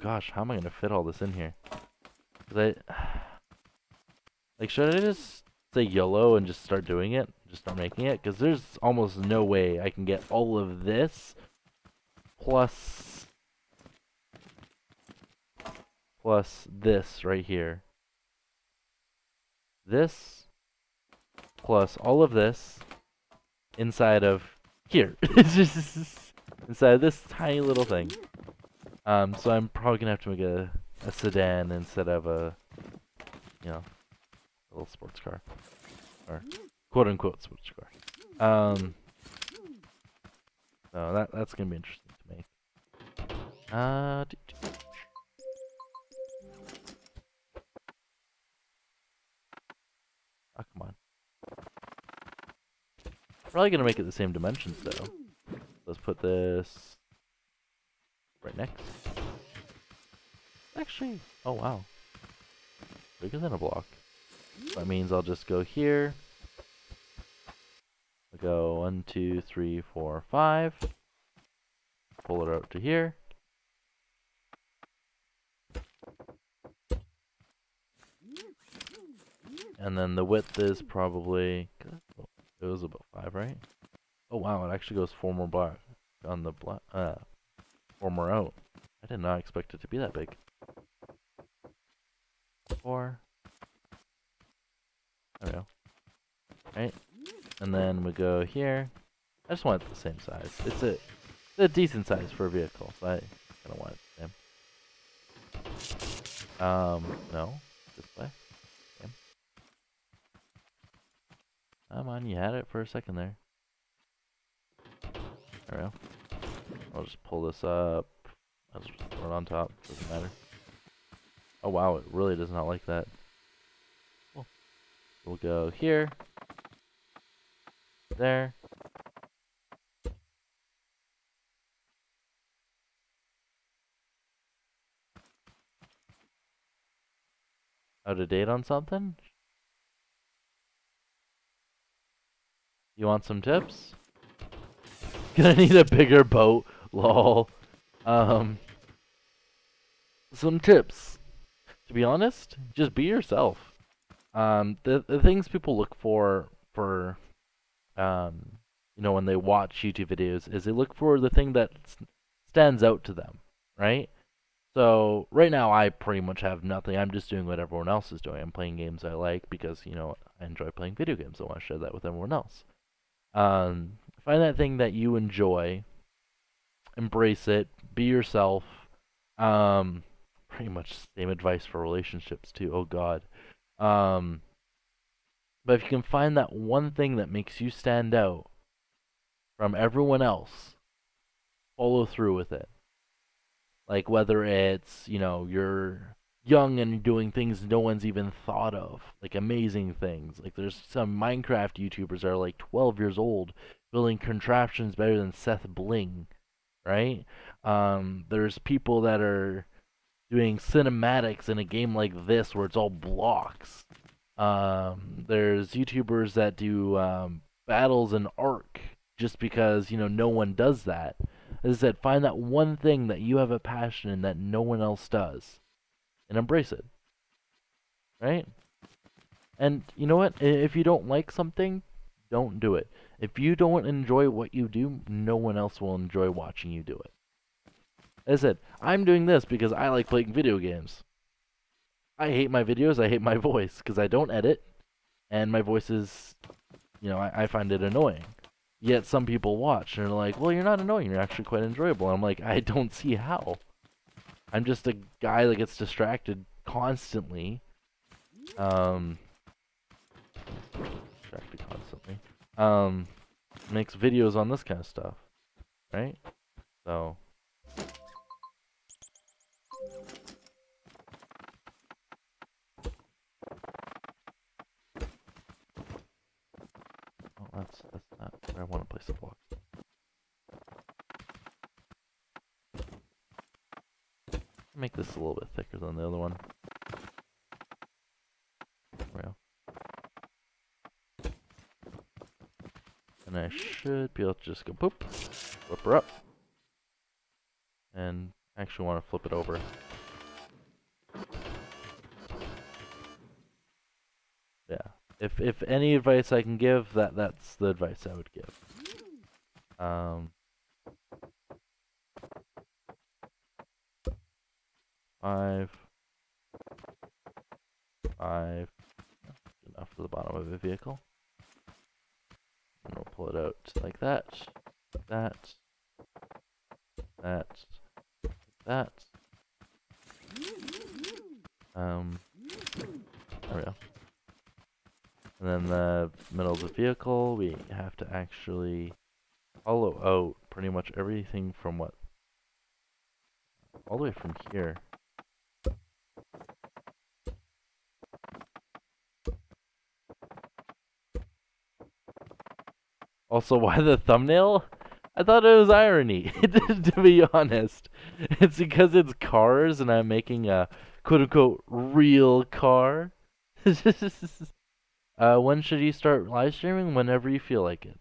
gosh, how am I gonna fit all this in here? 'Cause like, should I just say YOLO and just start doing it? Just start making it? Because there's almost no way I can get all of this plus this right here. This plus all of this inside of here. It's just inside of this tiny little thing. So I'm probably gonna have to make a sedan instead of a, you know, a little sports car. Or quote unquote sports car. So that's gonna be interesting to make. Oh, come on. Probably gonna make it the same dimensions though. Let's put this right next. Actually, oh wow. Bigger than a block. That means I'll just go here. I'll go 1, 2, 3, 4, 5. Pull it out to here. And then the width is probably, it was about 5, right? Oh wow, it actually goes 4 more block on the block, 4 more out. I did not expect it to be that big. 4. There we go. Right? And then we go here. I just want it the same size. It's a decent size for a vehicle, so I don't want it the same. No. This way. Okay. Come on, you had it for a second there. There we go. I'll just pull this up. I'll just put it on top. Doesn't matter. Oh wow, it really does not like that. Cool. We'll go here. There. Out of date on something? You want some tips? Gonna need a bigger boat. Lol. Some tips. To be honest, just be yourself. The things people look for, you know, when they watch YouTube videos is they look for the thing that stands out to them, right? So right now I pretty much have nothing. I'm just doing what everyone else is doing. I'm playing games I like because, you know, I enjoy playing video games. I want to share that with everyone else. Find that thing that you enjoy, embrace it, be yourself. Pretty much same advice for relationships too. Oh God. Um, but if you can find that one thing that makes you stand out from everyone else, follow through with it. Like whether it's, you know, you're young and doing things no one's even thought of, like amazing things. Like there's some Minecraft YouTubers that are like 12 years old building contraptions better than Seth Bling, right? There's people that are doing cinematics in a game like this where it's all blocks. There's YouTubers that do battles in Ark just because, no one does that. As I said, find that one thing that you have a passion in that no one else does and embrace it, right? And you know what? If you don't like something, don't do it. If you don't enjoy what you do, no one else will enjoy watching you do it. As I said, I'm doing this because I like playing video games. I hate my videos, I hate my voice because I don't edit, and my voice is, I find it annoying. Yet some people watch and are like, well, you're not annoying, you're actually quite enjoyable. And I'm like, I don't see how. I'm just a guy that gets distracted constantly. Makes videos on this kind of stuff, right? So, oh, that's not where I want to place the block. Make this a little bit thicker than the other one. There we go. And I should be able to just go boop, flip her up, and actually want to flip it over. Yeah. If any advice I can give, that's the advice I would give. 5, 5, enough for the bottom of the vehicle. And we'll pull it out like that, that, that, that. There we go. And then the middle of the vehicle, we have to actually hollow out pretty much everything from all the way from here. Also, why the thumbnail? I thought it was irony, to be honest. It's because it's cars and I'm making a quote-unquote real car. When should you start live streaming? Whenever you feel like it.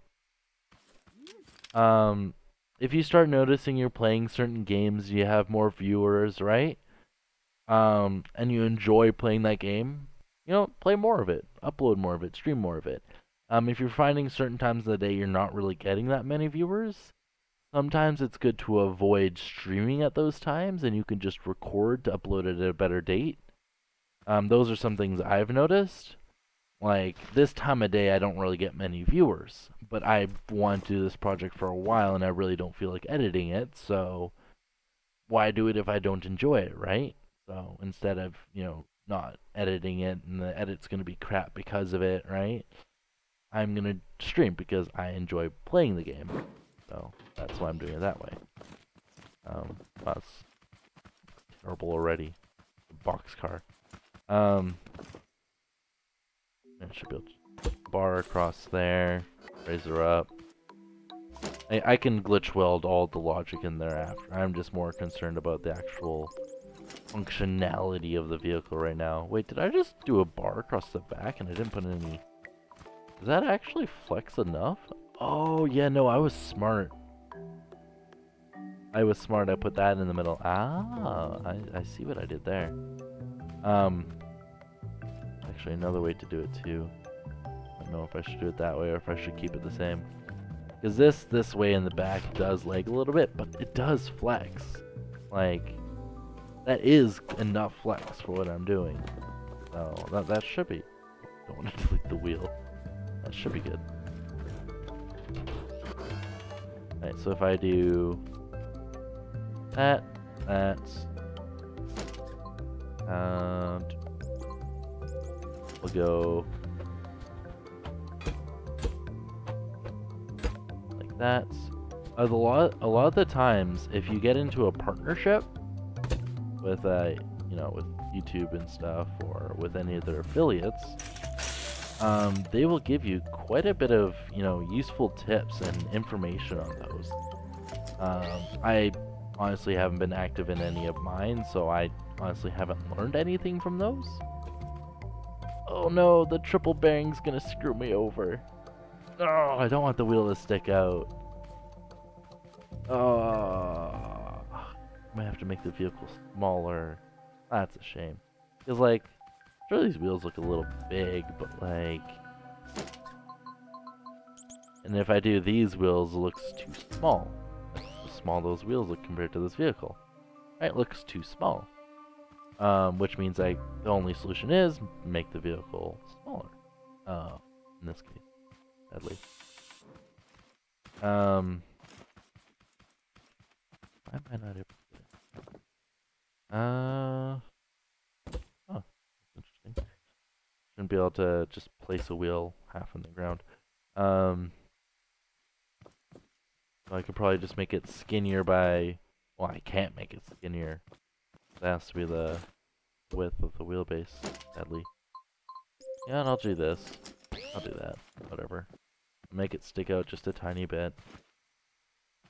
If you start noticing you're playing certain games, you have more viewers, right? And you enjoy playing that game, play more of it, upload more of it, stream more of it. If you're finding certain times of the day you're not really getting that many viewers, sometimes it's good to avoid streaming at those times and you can just record to upload it at a better date. Those are some things I've noticed. Like, this time of day I don't really get many viewers, but I want to do this project for a while and I really don't feel like editing it, so why do it if I don't enjoy it, right? So instead of, not editing it and the edit's going to be crap because of it, right? I'm going to stream because I enjoy playing the game. So that's why I'm doing it that way. That's terrible already. Boxcar. I should be able to bar across there, raise her up. I can glitch weld all the logic in there after. I'm just more concerned about the actual functionality of the vehicle right now. Wait, did I just do a bar across the back and I didn't put any... Does that actually flex enough? Oh, yeah, no, I was smart. I put that in the middle. Ah, I see what I did there. Actually, another way to do it too. I don't know if I should do it that way or if I should keep it the same. Because this way in the back does lag a little bit, but it does flex. Like, that is enough flex for what I'm doing. So, that should be... Don't want to delete the wheel. That should be good. Alright, so if I do... that... we'll go... like that. A lot of the times, if you get into a partnership with with YouTube and stuff, or with any of their affiliates, they will give you quite a bit of useful tips and information on those. I honestly haven't been active in any of mine, so I honestly haven't learned anything from those. Oh no, the triple bearing's gonna screw me over. Oh, I don't want the wheel to stick out. Oh, I might have to make the vehicle smaller. That's a shame. Cause like, sure these wheels look a little big, but like, and if I do these wheels, it looks too small. That's how small those wheels look compared to this vehicle. Right, it looks too small. Which means the only solution is make the vehicle smaller. In this case, sadly. Why am I not able to? Oh, interesting. Shouldn't be able to just place a wheel half on the ground. I could probably just make it skinnier by. Well, I can't make it skinnier. That has to be the width of the wheelbase, sadly. Yeah, and I'll do this. I'll do that. Whatever. Make it stick out just a tiny bit.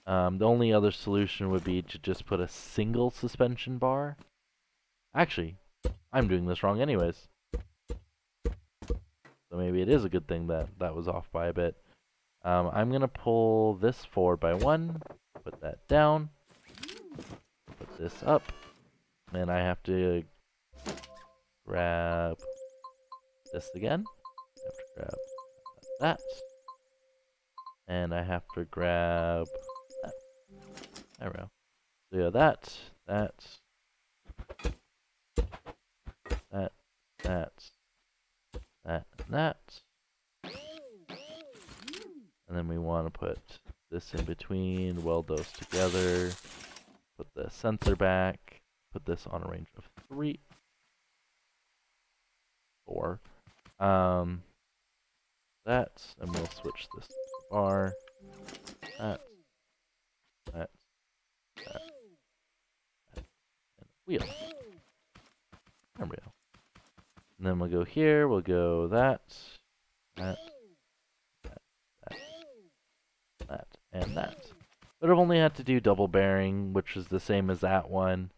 The only other solution would be to just put a single suspension bar. Actually, I'm doing this wrong anyways. So maybe it is a good thing that that was off by a bit. I'm gonna pull this forward by 1, put that down, put this up, and I have to grab this again. I have to grab that, and I have to grab that. There we go. So yeah, that, that. And then we want to put this in between, weld those together, put the sensor back, put this on a range of 3, 4. That, and we'll switch this to the bar. That, that, and wheel. There we go. And then we'll go here, we'll go that, and that. But I've only had to do double bearing, which is the same as that one.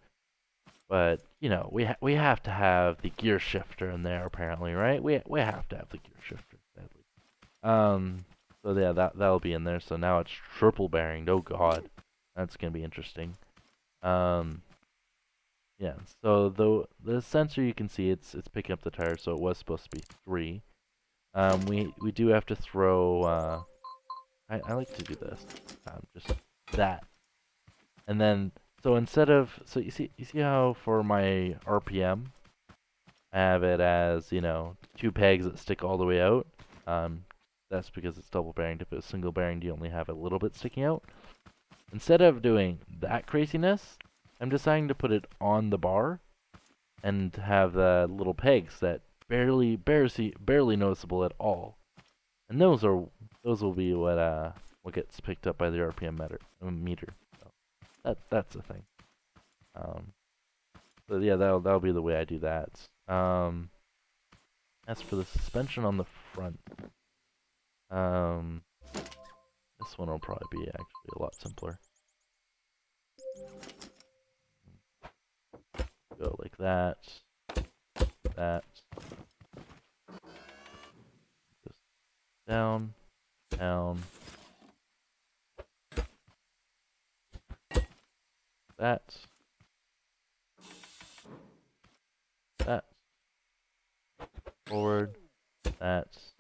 But, you know, we have to have the gear shifter in there, apparently, right? We have to have the gear shifter, sadly. So yeah, that'll be in there. So now it's triple bearing. Oh god, that's gonna be interesting. Yeah. So the sensor, you can see it's picking up the tire. So it was supposed to be 3. We do have to throw. I like to do this. Just that, and then so instead of you see how for my RPM I have it as 2 pegs that stick all the way out. That's because it's double bearing. If it's single bearing, you only have a little bit sticking out. Instead of doing that craziness, I'm deciding to put it on the bar and have the little pegs that barely noticeable at all. And those will be what gets picked up by the RPM meter. So that's the thing. So yeah, that'll be the way I do that. As for the suspension on the front, this one will probably be actually a lot simpler. Go like that, just down, that, forward, that's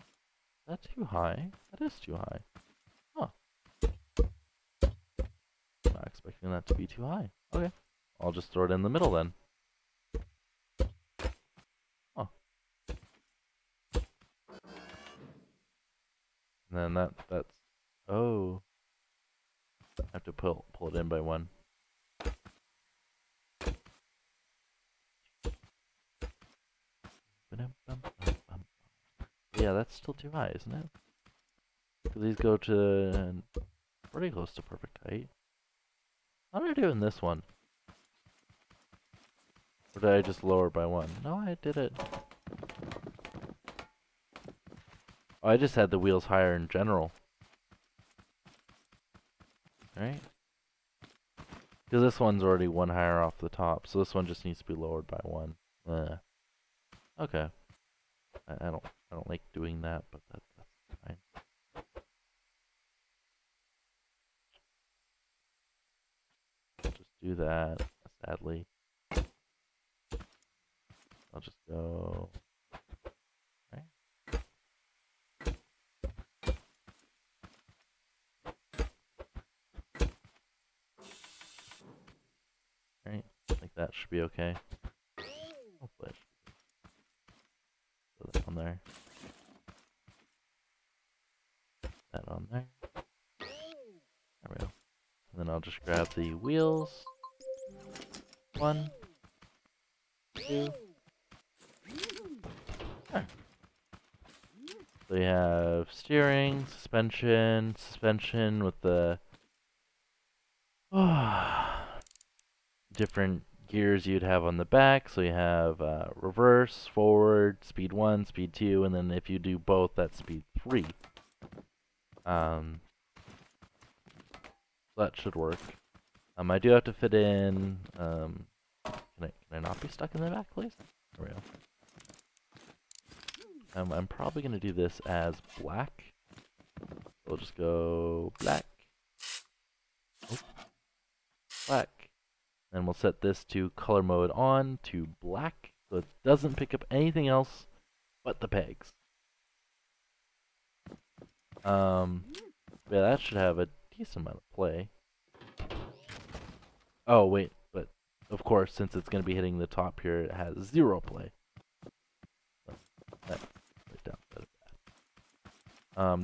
that too high? That is too high. Huh. Not expecting that to be too high. Okay. I'll just throw it in the middle then. Huh. And then that's oh. I have to pull it in by 1. Yeah, that's still too high, isn't it? Because these go to pretty close to perfect height. How did I do in this one? Or did I just lower by 1? No, I did it. Oh, I just had the wheels higher in general. Right? Because this one's already 1 higher off the top, so this one just needs to be lowered by 1. Okay. I don't like doing that, but that's fine. I'll just do that, sadly. I'll just go... Right. Right, I think that should be okay. Hopefully put that on there. That on there. There we go. And then I'll just grab the wheels. 1, 2. There. So you have steering, suspension with the different gears you'd have on the back. So you have reverse, forward, speed 1, speed 2, and then if you do both, that's speed 3. That should work. I do have to fit in. Can I not be stuck in the back, please? There we go. I'm probably gonna do this as black. We'll just go black. Oh. Black. And we'll set this to color mode on to black, so it doesn't pick up anything else but the pegs. Yeah, that should have a decent amount of play. Oh wait, but of course, since it's gonna be hitting the top here, it has 0 play. So that right down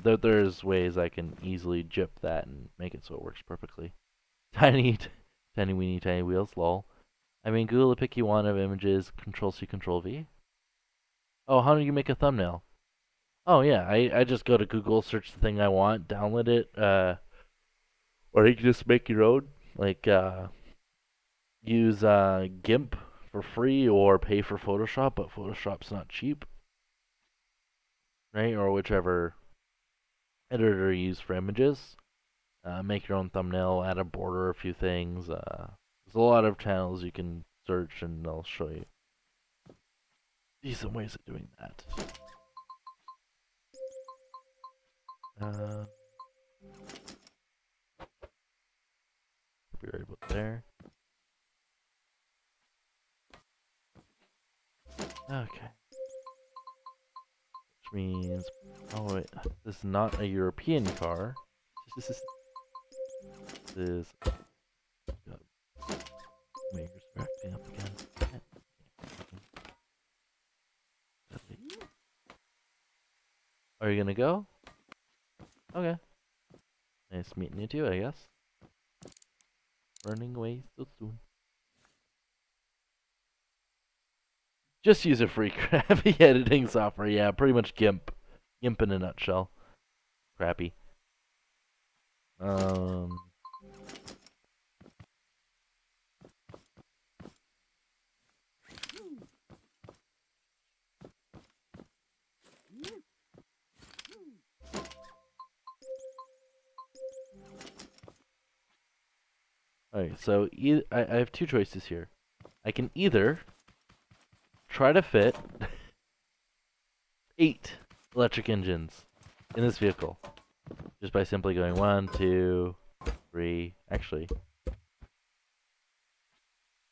better. There's ways I can easily jip that and make it so it works perfectly. Tiny weeny tiny wheels, lol. I mean, Google a pick you want of images, Control-C, Control-V. Oh, how do you make a thumbnail? Oh yeah, I just go to Google, search the thing I want, download it, or you can just make your own. Like, use GIMP for free or pay for Photoshop, but Photoshop's not cheap. Right? Or whichever editor you use for images. Make your own thumbnail, add a border, a few things. There's a lot of channels you can search and they'll show you decent ways of doing that. Be right about there. Okay. Which means, oh wait, this is not a European car. This is. Makers are acting up again. Are you gonna go? Okay. Nice meeting you too, I guess. Running away so soon. Just use a free crappy editing software. Yeah, pretty much GIMP. GIMP in a nutshell. Crappy. Alright, so I have 2 choices here. I can either try to fit 8 electric engines in this vehicle just by simply going 1, 2, 3. Actually,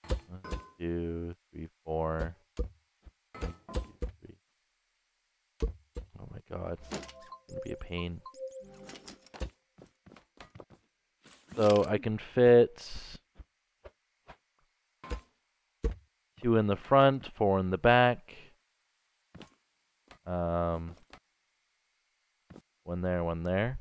1, 2, 3, 4. 1, 2, 3. Oh my god, it's gonna be a pain. So I can fit 2 in the front, 4 in the back. 1 there, 1 there.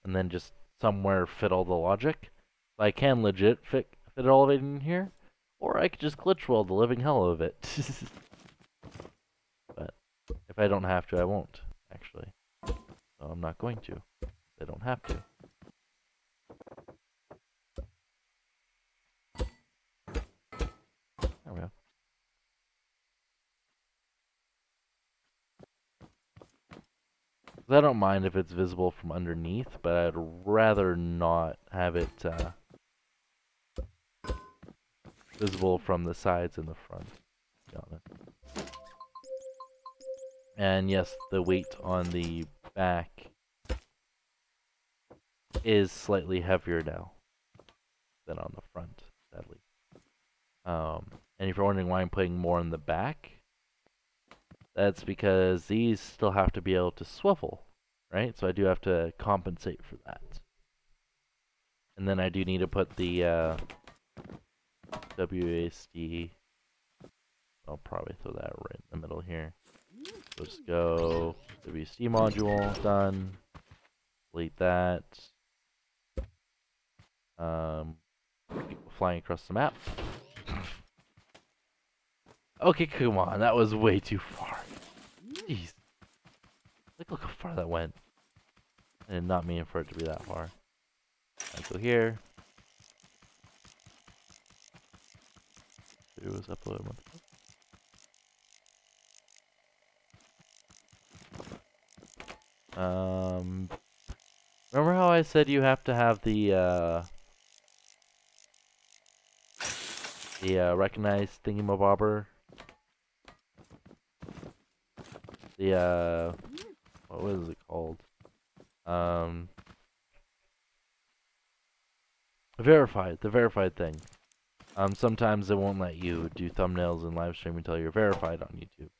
And then just somewhere fit all the logic. So I can legit fit it all of it in here. Or I could just glitch weld the living hell of it. But if I don't have to, I won't, actually. So I'm not going to. I don't have to. There we go. I don't mind if it's visible from underneath, but I'd rather not have it visible from the sides and the front, to be honest. And yes, the weight on the back is slightly heavier now than on the front, sadly. And if you're wondering why I'm putting more in the back, that's because these still have to be able to swivel, right? So I do have to compensate for that. And then I do need to put the WASD. I'll probably throw that right in the middle here. So just go WASD module, done. Delete that. Flying across the map. Okay, come on, that was way too far. Jeez. Look how far that went. I did not mean for it to be that far. I go here. It was uploaded. Remember how I said you have to have the recognized thingamabobber? The what was it called? The verified thing. Sometimes it won't let you do thumbnails and live stream until you're verified on YouTube.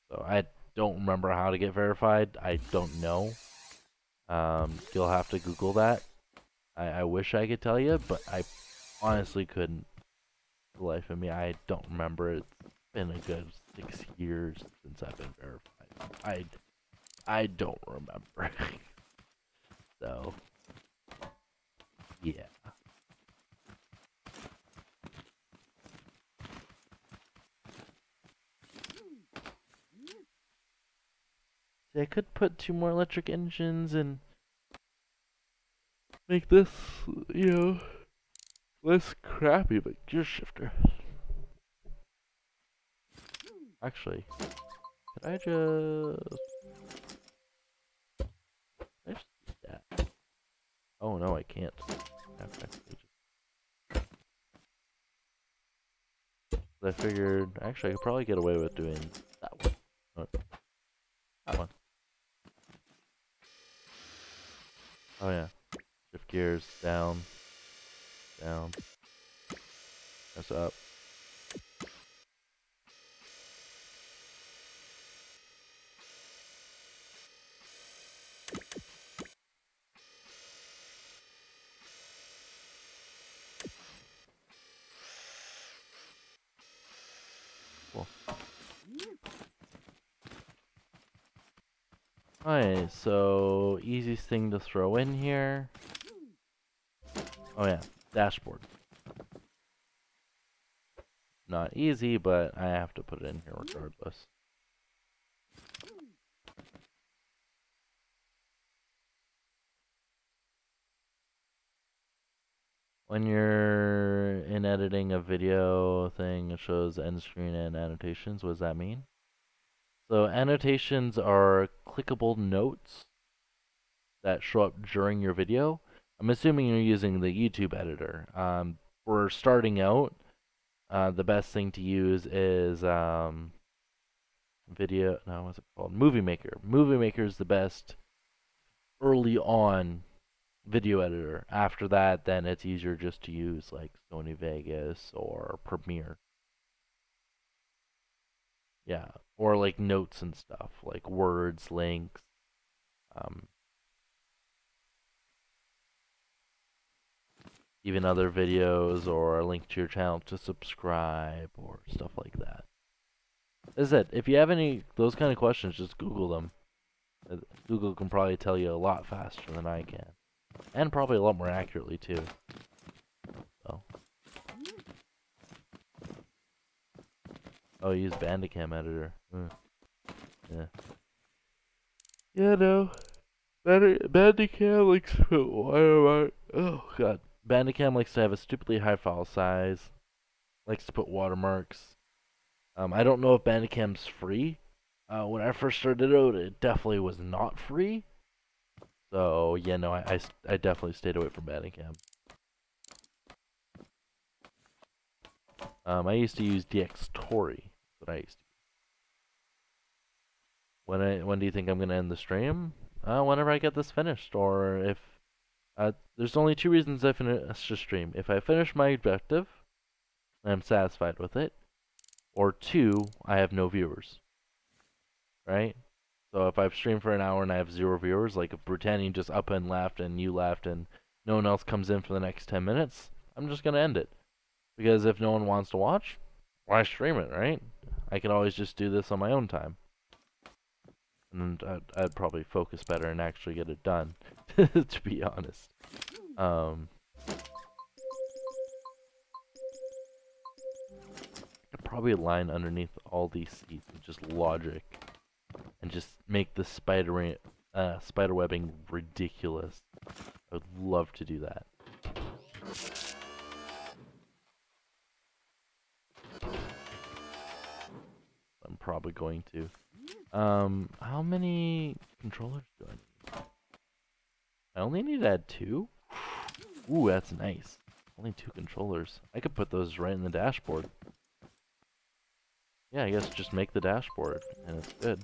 So I don't remember how to get verified. I don't know. You'll have to Google that. I wish I could tell you, but I honestly couldn't. For the life of me, I don't remember. It's been a good 6 years since I've been verified. I don't remember. So yeah. See, I could put 2 more electric engines and make this, you know, less crappy, but gear shifter. Actually, could I just do that? Oh no, I can't. I figured, actually, I could probably get away with doing that one. Oh, that one. Oh yeah. Shift gears, down, down. That's up. Cool. Alright, so easiest thing to throw in here. Oh yeah, dashboard. Not easy, but I have to put it in here regardless. When you're in editing a video thing, it shows end screen and annotations. What does that mean? So annotations are clickable notes that show up during your video. I'm assuming you're using the YouTube editor. For starting out, the best thing to use is what's it called? Movie Maker. Movie Maker is the best early on video editor. After that, then it's easier just to use like Sony Vegas or Premiere. Yeah, or like notes and stuff, like words, links, um, even other videos, or a link to your channel to subscribe, or stuff like that. Is it? If you have any those kind of questions, just Google them. Google can probably tell you a lot faster than I can, and probably a lot more accurately too. So, oh, use Bandicam editor. Yeah. Yeah, no. Bandicam likes to put watermark. Oh god. Bandicam likes to have a stupidly high file size. Likes to put watermarks. I don't know if Bandicam's free. When I first started out, it definitely was not free. So yeah, no, I definitely stayed away from Bandicam. I used to use DxTory. That's what I used to. When do you think I'm gonna end the stream? Whenever I get this finished, or if there's only two reasons I finish a stream: if I finish my objective and I'm satisfied with it, or two, I have no viewers. Right? So if I've streamed for an hour and I have 0 viewers, like if Britannia just up and left and you left and no one else comes in for the next 10 minutes, I'm just gonna end it. Because if no one wants to watch, why stream it, right? I can always just do this on my own time. And I'd probably focus better and actually get it done, to be honest. I'd probably line underneath all these seats with just logic and just make the spider webbing ridiculous. I would love to do that. I'm probably going to. How many controllers do I need? I only need to add 2? Ooh, that's nice. Only 2 controllers. I could put those right in the dashboard. Yeah, I guess just make the dashboard, and it's good.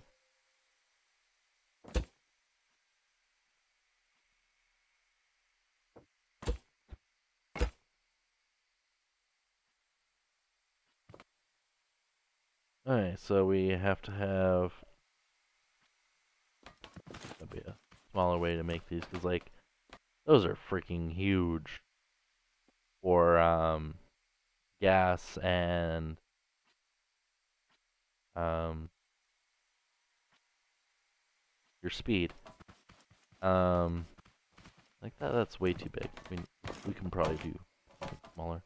Alright, so we have to have... That'd be a smaller way to make these, because, like, those are freaking huge for, gas and, your speed. Like that's way too big. I mean, we can probably do something smaller.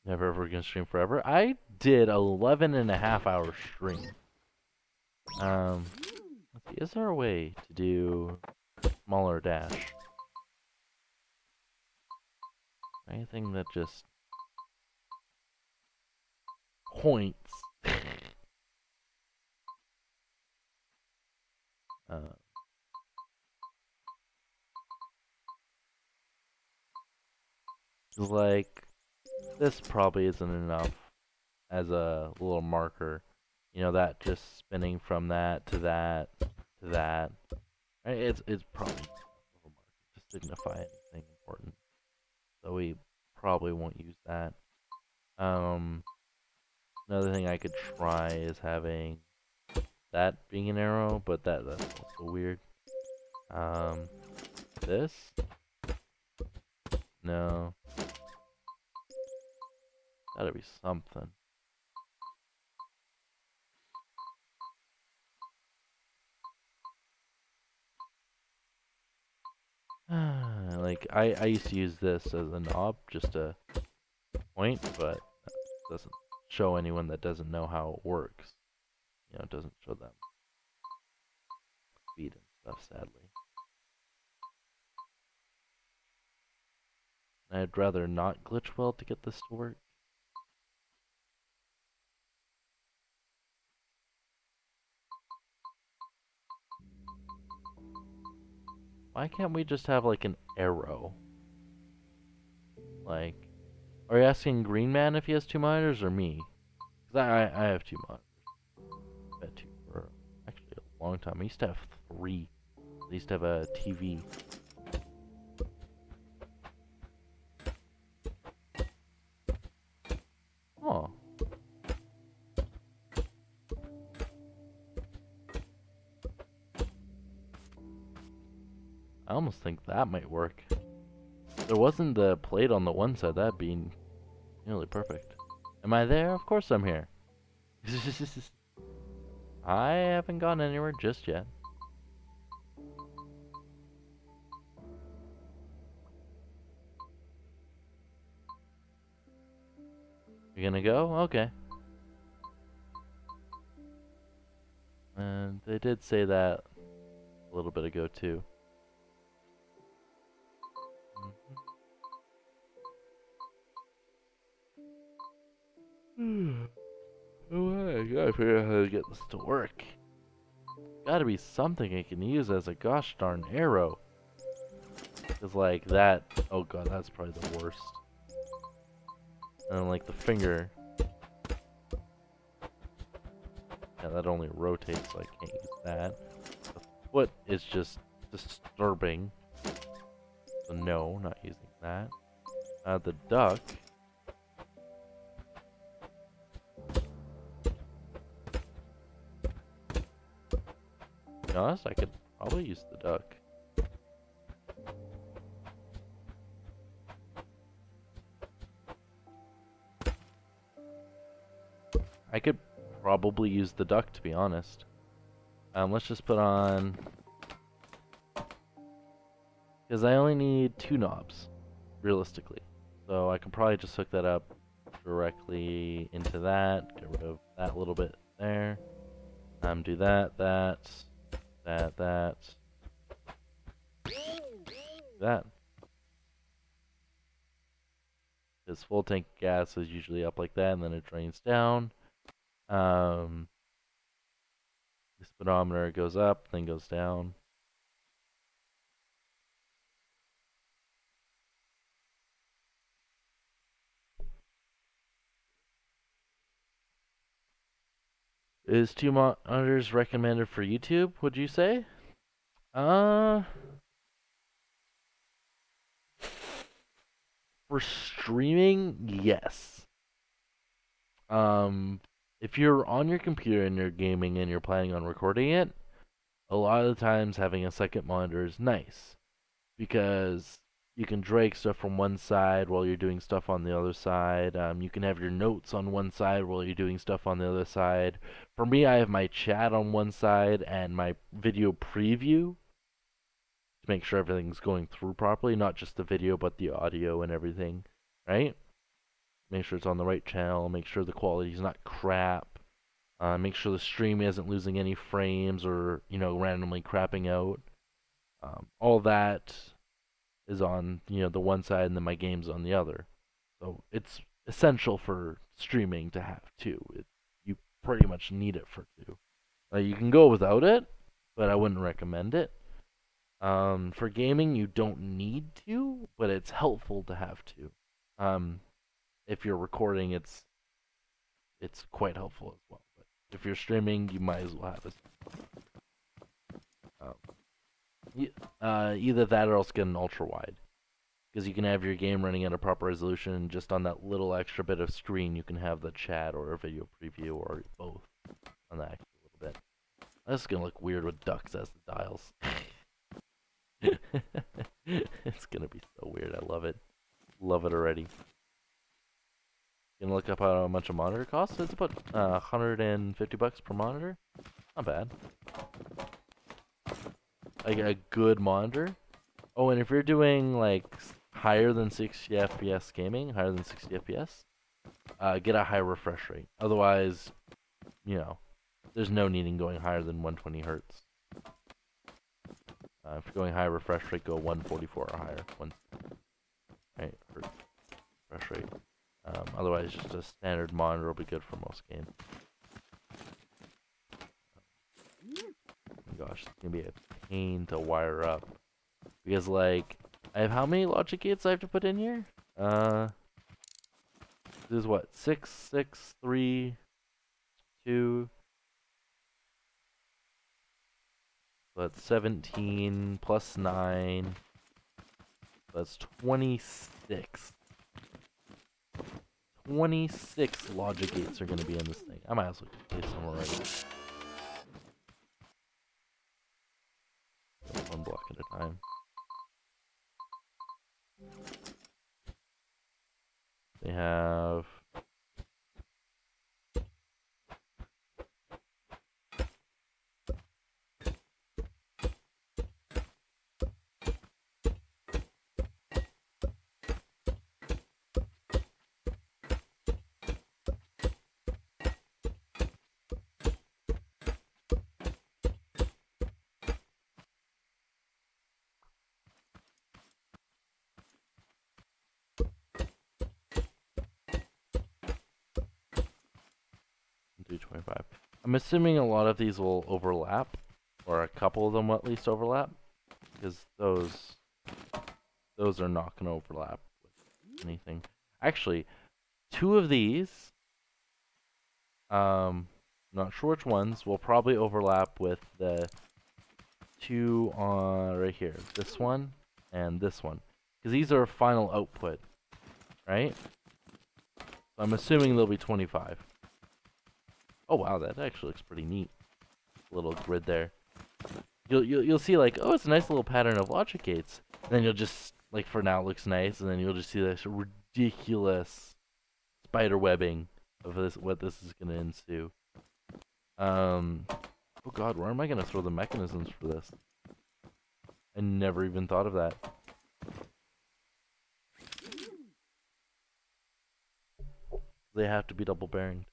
Never ever gonna stream forever. I did 11.5 hour stream. Let's see, is there a way to do smaller dash? Anything that just points. Like, this probably isn't enough as a little marker. You know, that just spinning from that to that to that. Right? It's probably a little marker to signify anything important. So we probably won't use that. Another thing I could try is having that being an arrow, but that's also weird. This? No. Gotta be something. Like, I used to use this as a knob just to point, but it doesn't show anyone that doesn't know how it works. You know, it doesn't show them speed and stuff, sadly. I'd rather not glitch weld to get this to work. Why can't we just have like an arrow? Like, are you asking Green Man if he has 2 monitors or me? Because I have 2 monitors. I've had 2 for actually a long time. I used to have 3. I used to have a TV. Oh. I almost think that might work. If there wasn't the plate on the one side, that'd be nearly perfect. Am I there? Of course I'm here. I haven't gone anywhere just yet. You gonna go? Okay. And they did say that a little bit ago too. Oh, I gotta figure out how to get this to work. Gotta be something I can use as a gosh darn arrow. Cause like that, oh god, that's probably the worst. And like the finger. Yeah, that only rotates, so I can't use that. The foot is just disturbing. So no, not using that. The duck. To be honest, I could probably use the duck. I could probably use the duck, to be honest. Let's just put on... Because I only need 2 knobs, realistically. So I can probably just hook that up directly into that. Get rid of that little bit there. Do that. That. Because full tank gas is usually up like that, and then it drains down. The speedometer goes up, then goes down. Is 2 monitors recommended for YouTube, would you say? For streaming, yes. If you're on your computer and you're gaming and you're planning on recording it, a lot of the times having a second monitor is nice because you can drag stuff from one side while you're doing stuff on the other side. You can have your notes on one side while you're doing stuff on the other side. For me, I have my chat on one side and my video preview to make sure everything's going through properly, not just the video but the audio and everything, right? Make sure it's on the right channel, make sure the quality's not crap, make sure the stream isn't losing any frames or, randomly crapping out. All that is on, the one side, and then my game's on the other. So it's essential for streaming to have two. You pretty much need it for two. You can go without it, but I wouldn't recommend it. For gaming, you don't need to, but it's helpful to have two. If you're recording, it's quite helpful as well. But if you're streaming, you might as well have it. Either that or else get an ultra wide, because you can have your game running at a proper resolution, and just on that little extra bit of screen, you can have the chat or a video preview or both on that extra little bit. This is gonna look weird with ducks as the dials. It's gonna be so weird. I love it. Love it already. Gonna look up how much a monitor costs. It's about $150 per monitor. Not bad. Like a good monitor. Oh, and if you're doing like higher than 60 FPS gaming, higher than 60 FPS, get a high refresh rate. Otherwise, there's no need in going higher than 120 hertz. If you're going high refresh rate, go 144 or higher. Right, hertz refresh rate. Otherwise, just a standard monitor will be good for most games. Oh my gosh, it's gonna be a pain to wire up. Because, like, I have how many logic gates I have to put in here? This is what? 6, 6, 3, 2. So that's 17 plus 9. That's 26. 26 logic gates are going to be in this thing. I might as well place some already. One block at a time. They have... I'm assuming a lot of these will overlap, or a couple of them at least overlap, because those are not going to overlap with anything. Actually, 2 of these, I'm not sure which ones, will probably overlap with the two on right here. This one and this one. Because these are final output, right? So I'm assuming they'll be 25. Oh wow, that actually looks pretty neat. Little grid there. You'll see like, oh, it's a nice little pattern of logic gates. And then you'll just like, for now it looks nice, and then you'll just see this ridiculous spider webbing of this, what this is gonna ensue. Oh god, where am I gonna throw the mechanisms for this? I never even thought of that. They have to be double bearing.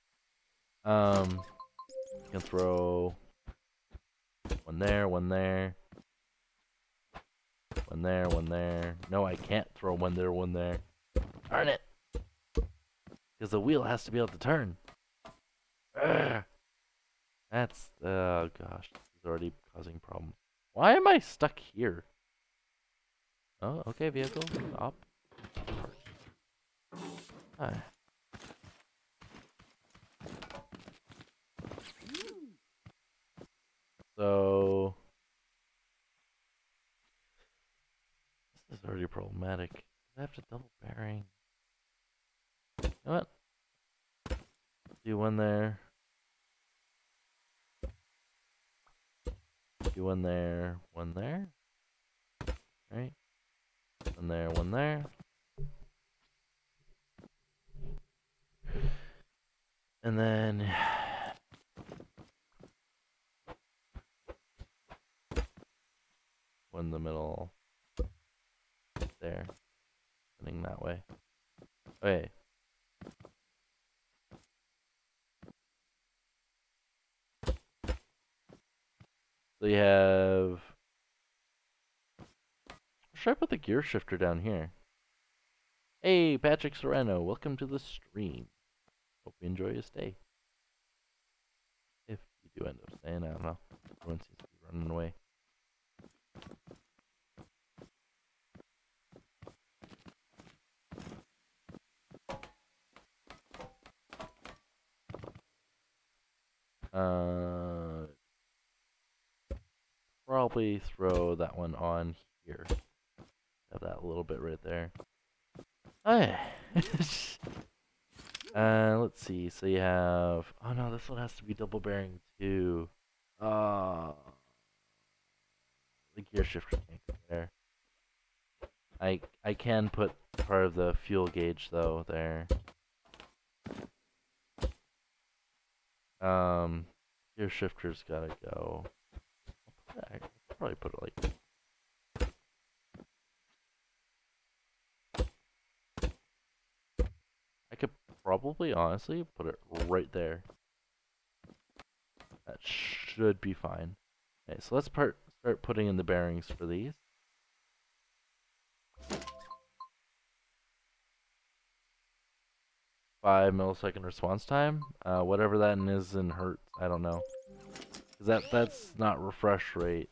You can throw one there, one there, one there, one there. No, I can't throw one there, one there. Darn it! Because the wheel has to be able to turn. Urgh. That's, oh gosh, this is already causing problems. Why am I stuck here? Oh, okay, vehicle, stop. Hi. So, this is already problematic. I have to double bearing. You know what? Do one there. Do one there, one there. Right? One there, one there. And then one in the middle. There. Heading that way. Okay. So you have... Should I put the gear shifter down here? Hey, Patrick Serrano, welcome to the stream. Hope you enjoy your stay. If you do end up staying, I don't know. Everyone seems to be running away. Probably throw that one on here. Have that little bit right there. Alright. Let's see. So you have... Oh no, this one has to be double bearing too. The gear shifter can't go there. I can put part of the fuel gauge though there. Gear shifter's gotta go. I could probably put it like... I could probably honestly put it right there. That should be fine. Okay, so let's start putting in the bearings for these. Five millisecond response time. Whatever that is in hertz, I don't know. Cause that's not refresh rate.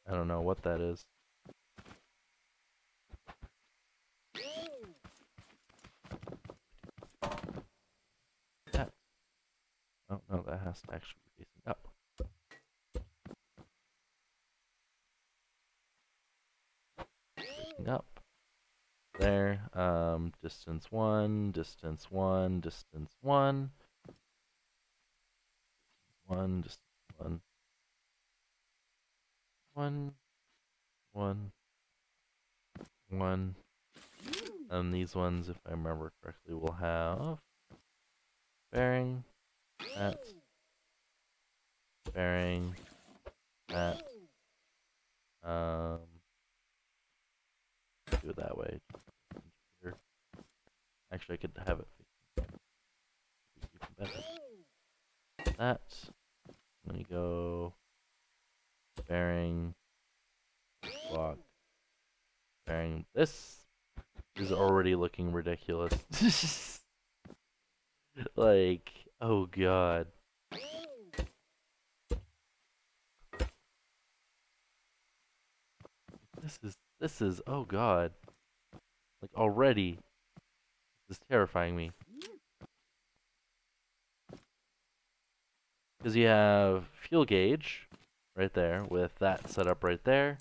I don't know what that is. That. Oh no, that has to actually be facing up. Facing up. There. Distance one, distance one, distance one. One, distance one. One. One. One. And these ones, if I remember correctly, will have bearing, that, bearing, that. Do it that way. Actually, I could have it even better. That. Let me go bearing, block, bearing. This is already looking ridiculous. Like, oh god. This is, oh god. Like, already, this is terrifying me. because you have fuel gauge right there with that set up right there.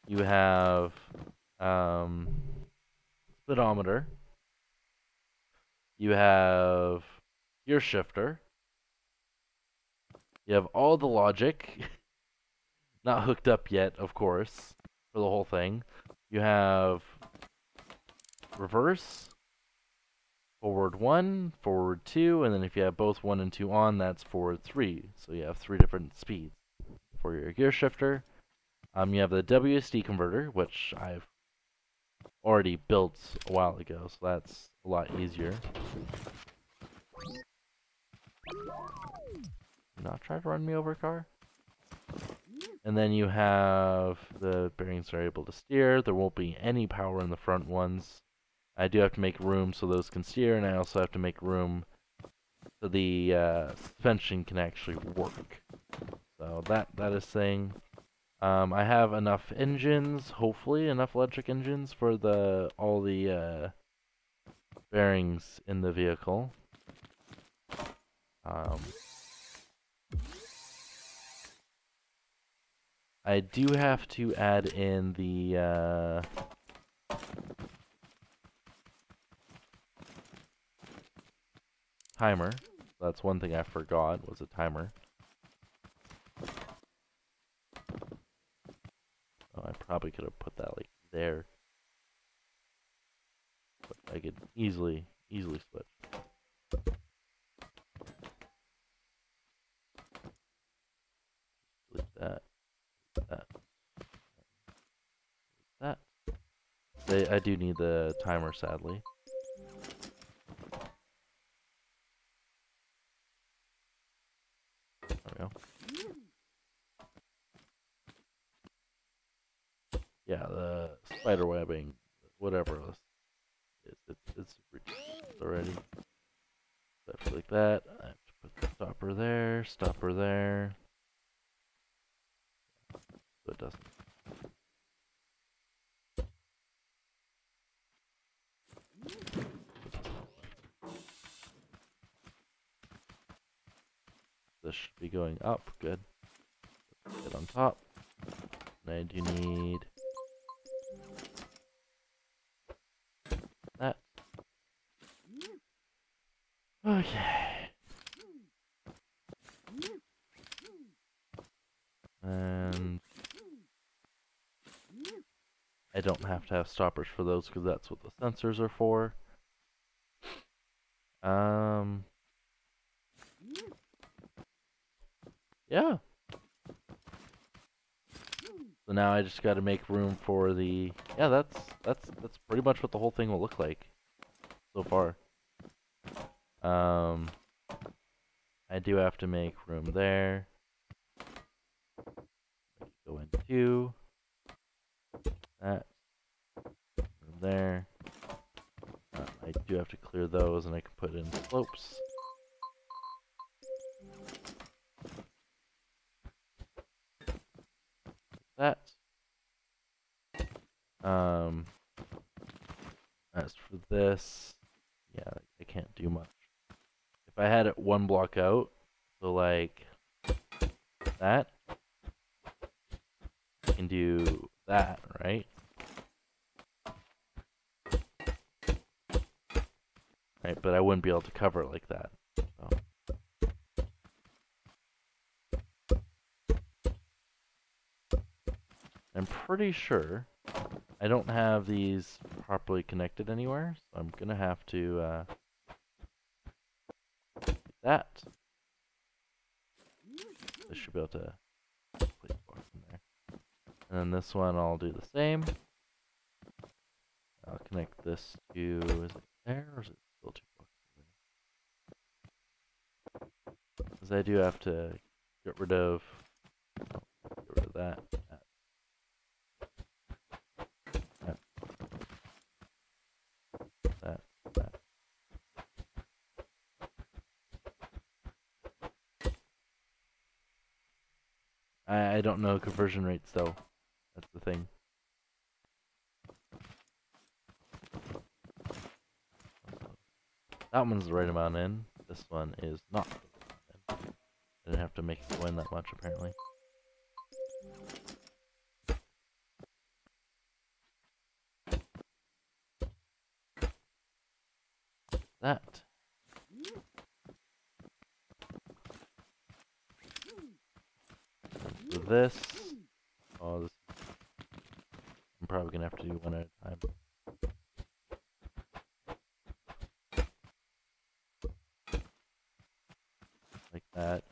You have speedometer. You have gear shifter. You have all the logic, not hooked up yet, of course, for the whole thing. You have reverse, forward 1, forward 2, and then if you have both 1 and 2 on, that's forward 3. So you have 3 different speeds for your gear shifter. You have the WSD converter, which I've already built a while ago, so that's a lot easier. Do not try to run me over, car. And then you have the bearings are able to steer. There won't be any power in the front ones. I do have to make room so those can steer, and I also have to make room so the suspension can actually work. So that is saying. I have enough engines, hopefully enough electric engines for all the bearings in the vehicle. I do have to add in the timer. That's one thing I forgot, was a timer. Oh, I probably could have put that like there. But I could easily switch. Delete that. That. I do need the timer, sadly. There we go. Yeah, the spider webbing, whatever it's already. So I feel like that. I have to put the stopper there. So it doesn't. This should be going up. Good. Get on top. And I do need that. Okay. And I don't have to have stoppers for those because that's what the sensors are for. Yeah. So now I just got to make room for the. Yeah, that's pretty much what the whole thing will look like so far. I do have to make room there. Go into that. Room there. I do have to clear those, and I can put in slopes. That. As for this, yeah, I can't do much. If I had it one block out, so like that, I can do that, right? Right, but I wouldn't be able to cover it like that. So. I'm pretty sure I don't have these properly connected anywhere, so I'm gonna have to do that. I should be able to place blocks in there. And then this one I'll do the same. I'll connect this to, is it there or is it still 2 blocks away? Because I do have to get rid of that. That. I don't know conversion rates though. That's the thing. That one's the right amount in. This one is not the right amount in. I didn't have to make it go in that much, apparently. That. So this. Oh, this. I'm probably gonna have to do one at a time. Like that.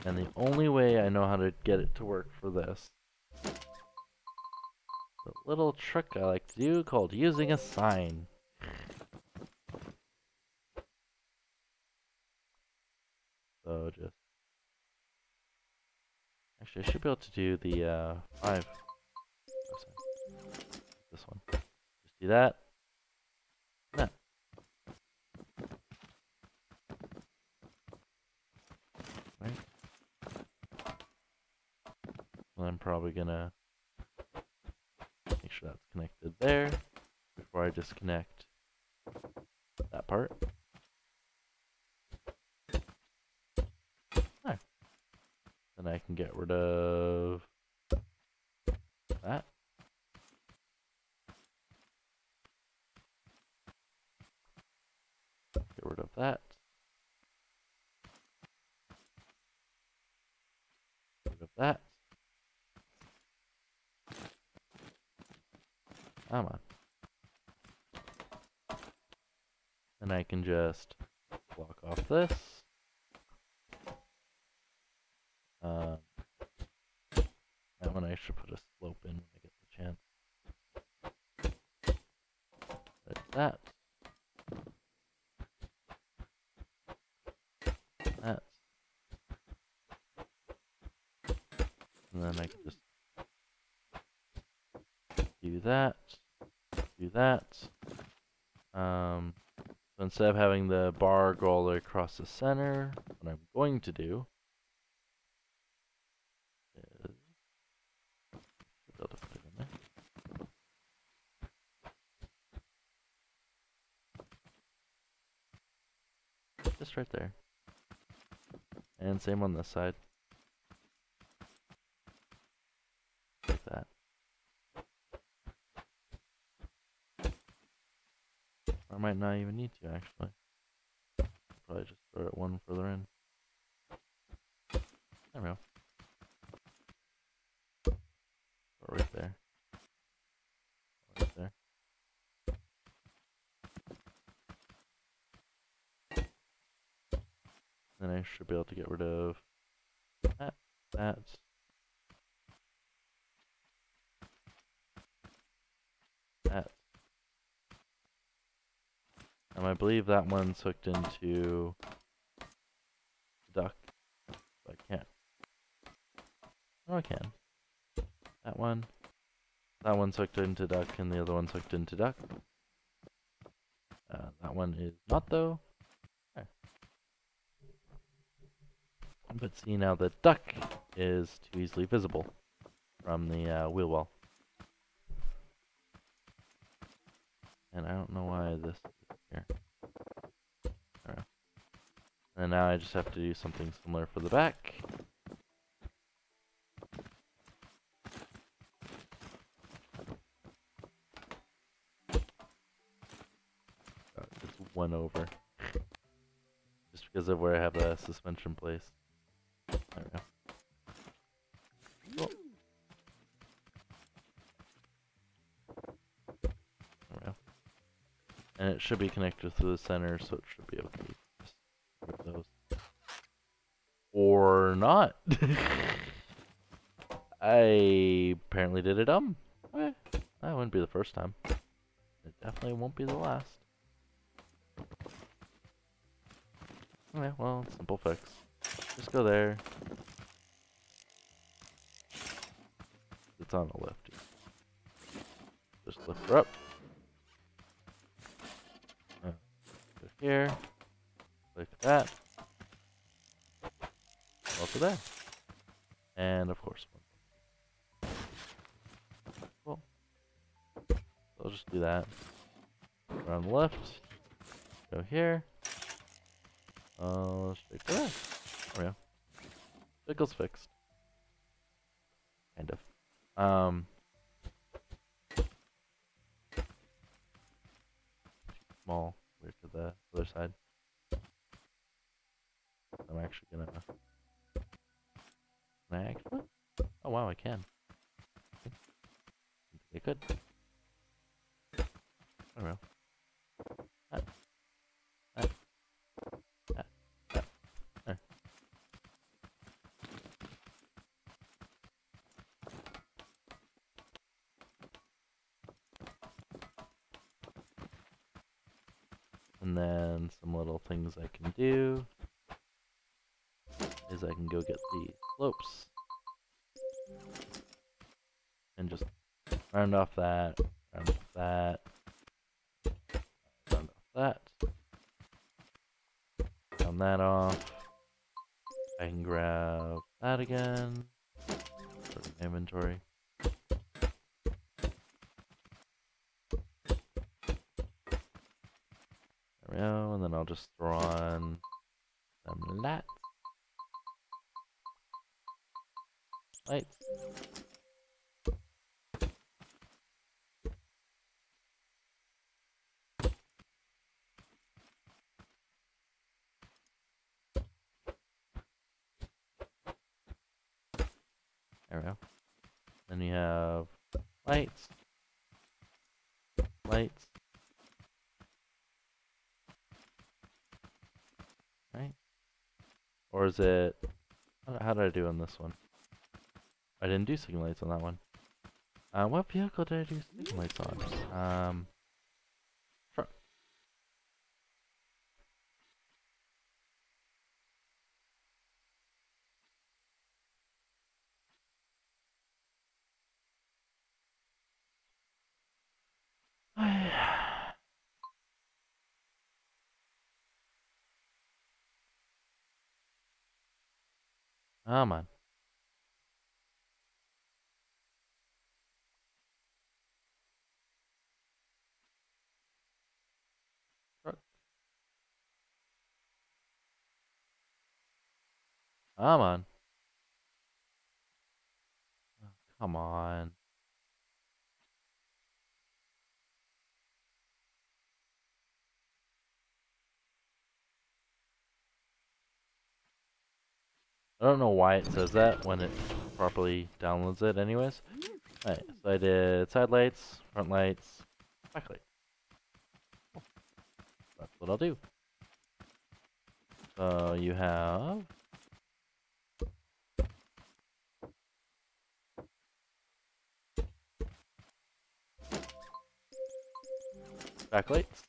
And the only way I know how to get it to work for this, the little trick I like to do called using a sign. So just, actually I should be able to do the 5, oh, sorry, this one. Just do that, that. Right? And I'm probably gonna make sure that's connected there before I disconnect that part. There. Then I can get rid of that. Get rid of that. Get rid of that. Come on. Then I can just block off this. That one I should put a slope in when I get the chance. Like that. That. And then I can just do that. Do that. So instead of having the bar go all the way across the center, what I'm going to do is be able to put it in there. Just right there. And same on this side. Like that. I might not even need to, actually. Probably just throw it one further in. There we go. Or right there. Right there. Then I should be able to get rid of that, that. That. I believe that one's hooked into the duck. So I can't. No, I can. That one. That one's hooked into duck, and the other one's hooked into duck. That one is not, though. Okay. But see, now the duck is too easily visible from the wheel well. And I don't know why this is here. Alright. And now I just have to do something similar for the back. It's one over. Just because of where I have the suspension placed. There we go. Cool. There we go. And it should be connected to the center, so it should be okay. Just get those. Or not. I apparently did it dumb. Okay. That wouldn't be the first time. It definitely won't be the last. Okay, well, simple fix. Just go there. It's on the lift. Just lift her up. Go here. Click that. Also there. And of course, one. Cool. So I'll just do that. Go on the left. Go here. Straight to there. There we go. Vehicle's fixed. Kind of. Small. Weird to the other side. I'm actually gonna. Can I actually? Oh wow, I can. I could. I don't know. That. That. That. That. There. And then some little things I can do is I can go get the slopes and just round off that, round off that, round off that, round that off. I can grab that again, put it in inventory. There we go, and then I'll just throw on some lights. Lights. There we go. Then you have lights, lights. Right? Or is it? How did I do on this one? I didn't do signal lights on that one. What vehicle did I do signal lights on? Truck. Come on. Truck. Come on. Oh, come on. I don't know why it says that when it properly downloads it anyways. Alright, so I did side lights, front lights, back lights. Cool. That's what I'll do. So you have backlights.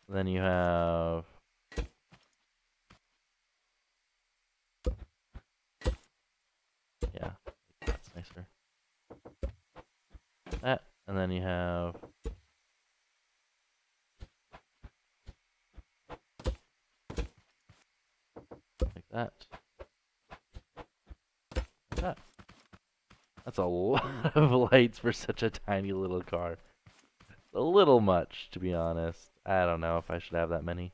Then you have yeah, that's nicer. That, and then you have like that. Like that. That's a lot of lights for such a tiny little car. It's a little much, to be honest. I don't know if I should have that many.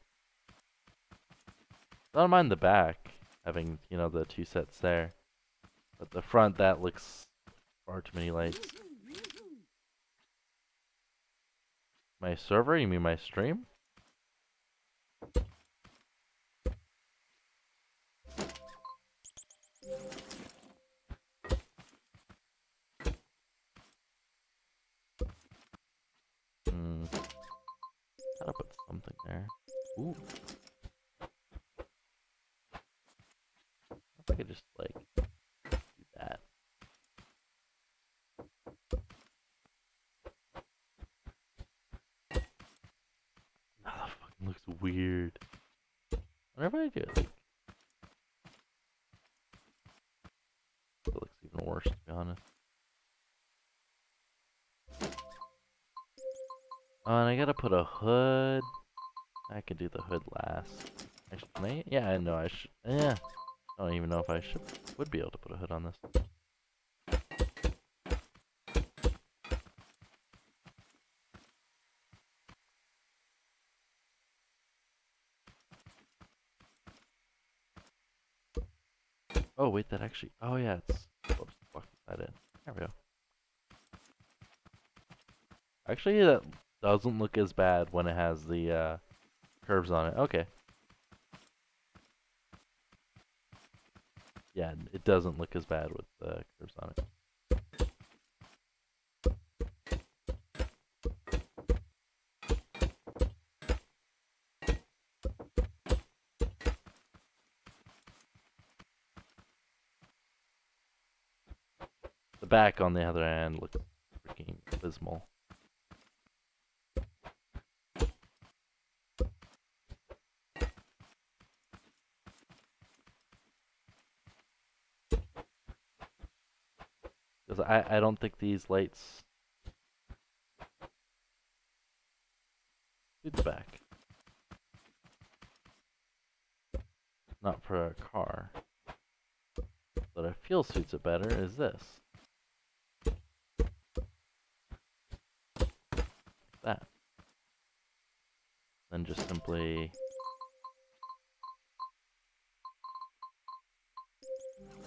I don't mind the back having, you know, the two sets there. But the front, that looks far too many lights. My server? You mean my stream? Gotta put something there. Ooh. If I could just, like, do that. Oh, that fucking looks weird. Whenever I do it, like, it looks even worse, to be honest. Oh, and I gotta put a hood. I could do the hood last. Actually, can I? Yeah, I know I should. Yeah. I don't even know if I would be able to put a hood on this. Oh wait, that actually. Oh yeah, it's. Whoops, fuck that in. There we go. Actually, that doesn't look as bad when it has the curves on it. Okay. Yeah, it doesn't look as bad with the curves on it. The back, on the other hand, looks freaking abysmal. Because I don't think these lights suit the back. Not for a car. What I feel suits it better is this. Like that. Then just simply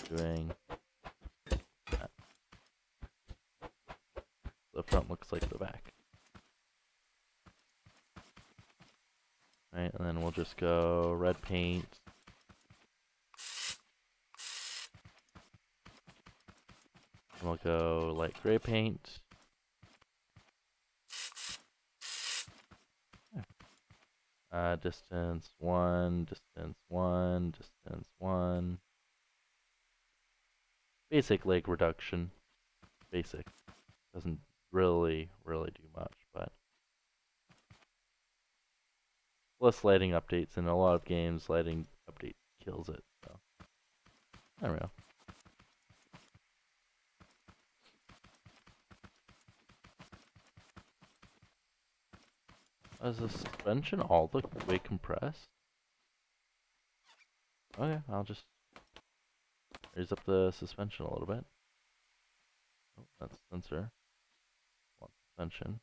doing that. The front looks like the back. Right, and then we'll just go red paint. And we'll go light gray paint. Distance 1, distance 1, distance 1. Basic leg reduction. Basic. Doesn't really do much, but less lighting updates. In a lot of games, lighting update kills it, so I don't know. Is the suspension all the way compressed? Okay, I'll just raise up the suspension a little bit. Oh, that's sensor. Want suspension.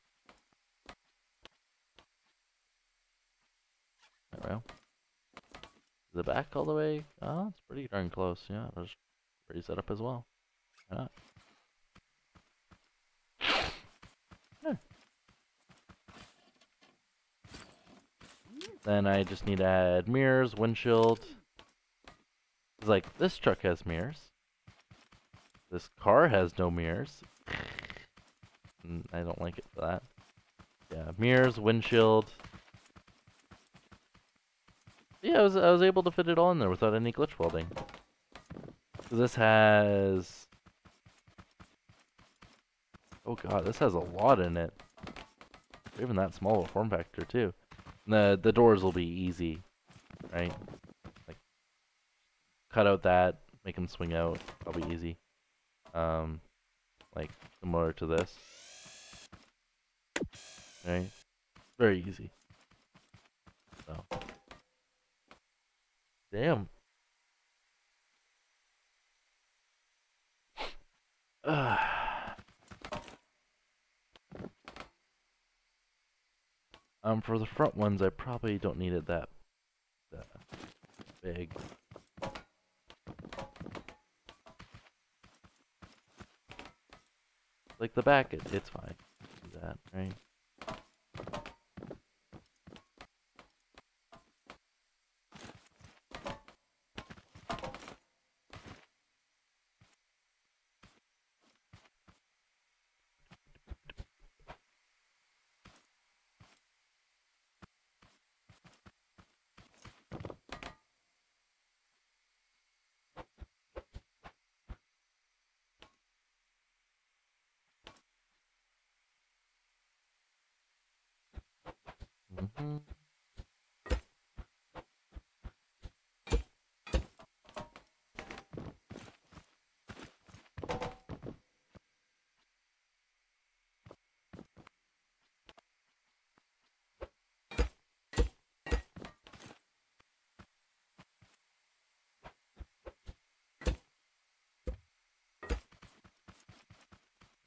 There we go. Is the back all the way? Oh, it's pretty darn close. Yeah, I'll just raise that up as well. Why not? Yeah. Then I just need to add mirrors, windshield. It's like, this truck has mirrors. This car has no mirrors. And I don't like it for that. Yeah, mirrors, windshield. Yeah, I was able to fit it all in there without any glitch welding. This has... Oh god, this has a lot in it. Even that small of a form factor too. And the doors will be easy, right? Like, cut out that, make them swing out. That'll be easy. Like similar to this. Right? Very easy. So. Damn. For the front ones, I probably don't need it that big. Like the back, it's fine. Do that, right? Mm-hmm.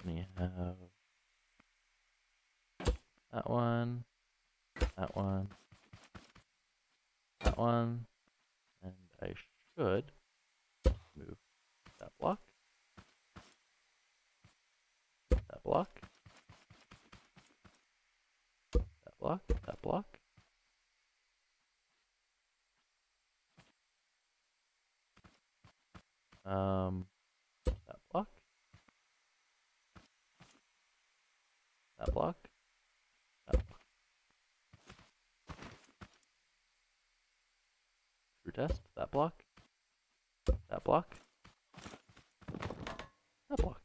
We have that one, that one, that one, and I should move that block. That block. That block. That block. That block. That block. That block. True test. That block. That block. That block.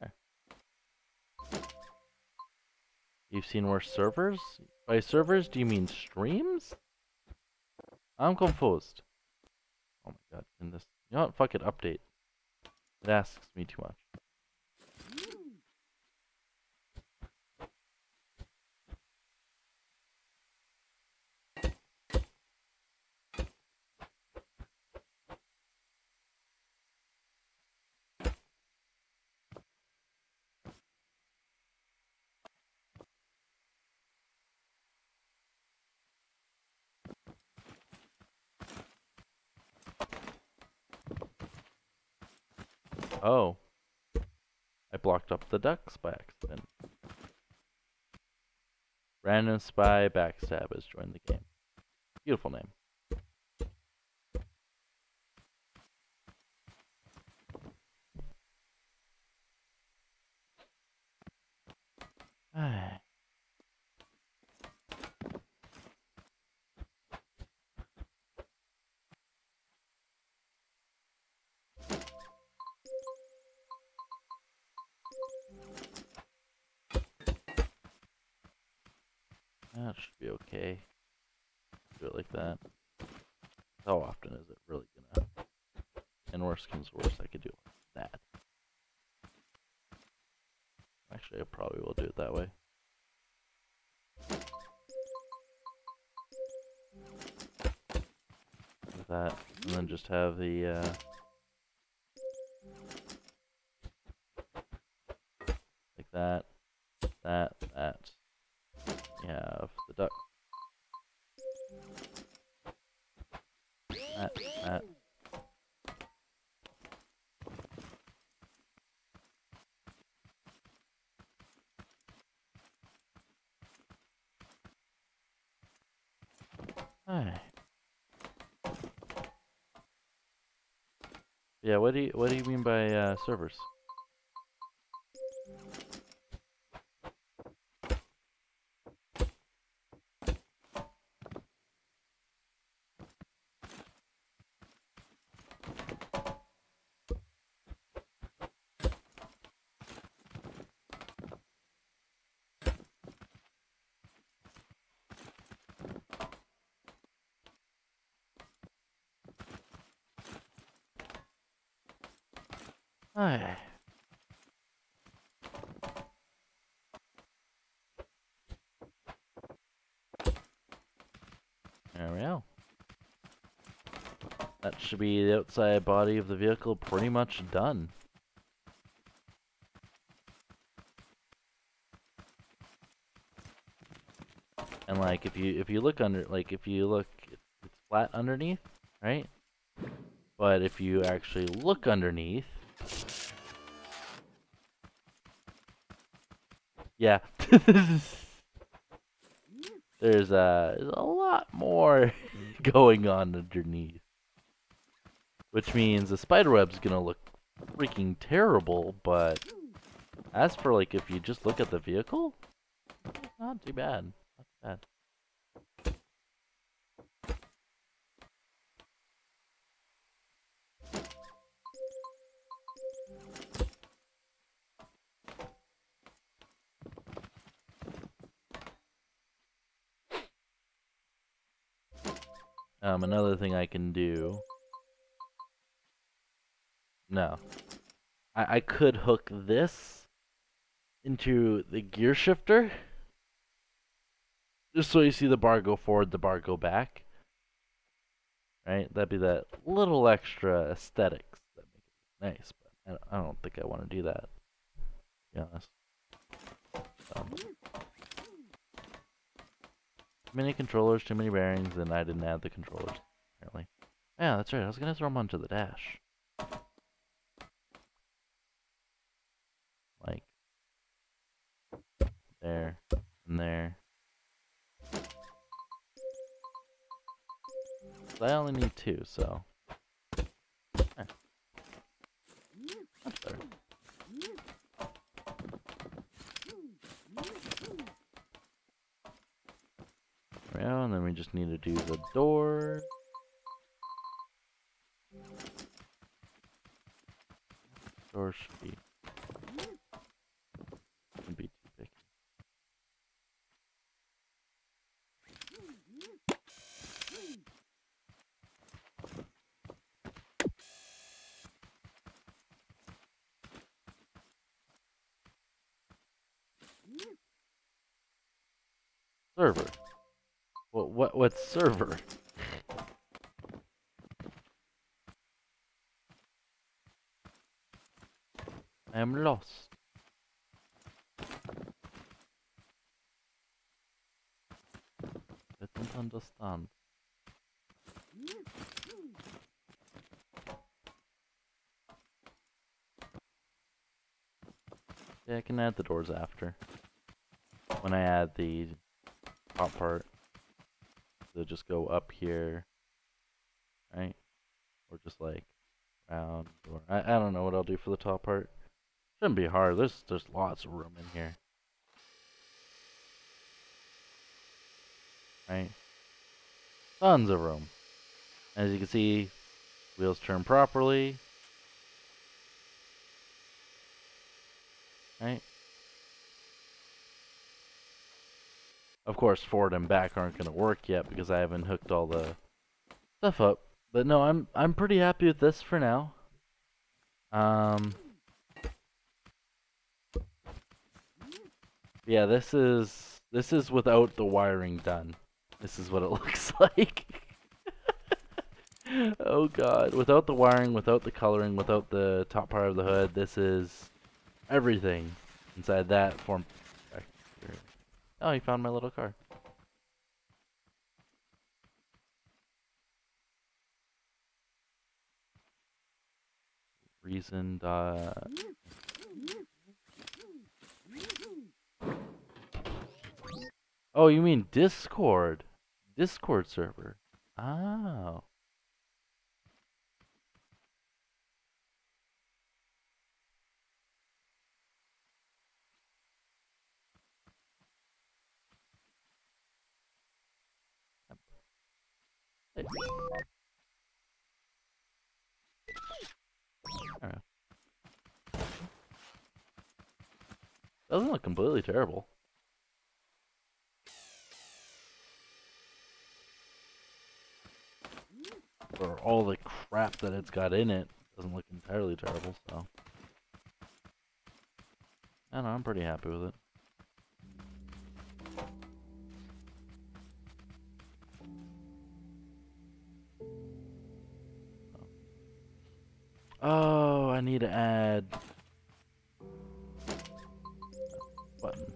There. You've seen worse servers? By servers, do you mean streams? I'm confused. Oh my god, in this... You know what? Fuck it, update. It asks me too much. Oh. I blocked up the ducks by accident. Random Spy Backstab has joined the game. Beautiful name. That should be okay. Do it like that. How often is it really gonna? And worst comes to worst, I could do it like that. Actually, I probably will do it that way. Like that, and then just have the like that, that. You have the duck. That. Alright. Yeah, what do you mean by servers? Alright. There we go. That should be the outside body of the vehicle pretty much done. And like if you look under, like if you look, it's flat underneath, right? But if you actually look underneath, yeah, there's a lot more going on underneath, which means the spiderweb's gonna look freaking terrible. But as for like if you just look at the vehicle, not too bad, not too bad. Another thing I can do. No. I could hook this into the gear shifter. Just so you see the bar go forward, the bar go back. Right? That'd be that little extra aesthetics that make it nice. But I don't think I want to do that, to be honest. Too many controllers, too many bearings, and I didn't add the controllers, apparently. Yeah, that's right. I was gonna throw them onto the dash. Like, there, and there. So I only need 2, so. Right. That's better. There we go, and then we just need to do the door. Door should be too big. Server. What's server? I am lost. I don't understand. Yeah, I can add the doors after. When I add the top part, they'll just go up here, right? Or just like round, or I don't know what I'll do for the top part. Shouldn't be hard. There's lots of room in here, right? Tons of room. As you can see, wheels turn properly, right? Of course, forward and back aren't going to work yet because I haven't hooked all the stuff up. But no, I'm pretty happy with this for now. Yeah, this is without the wiring done. This is what it looks like. Oh god, without the wiring, without the coloring, without the top part of the hood, this is everything inside that form factor. Oh, you found my little car. Reason. Oh, you mean Discord? Discord server. Oh. Hey. Alright. Doesn't look completely terrible. For all the crap that it's got in it, doesn't look entirely terrible, so. I don't know, I'm pretty happy with it. Oh, I need to add button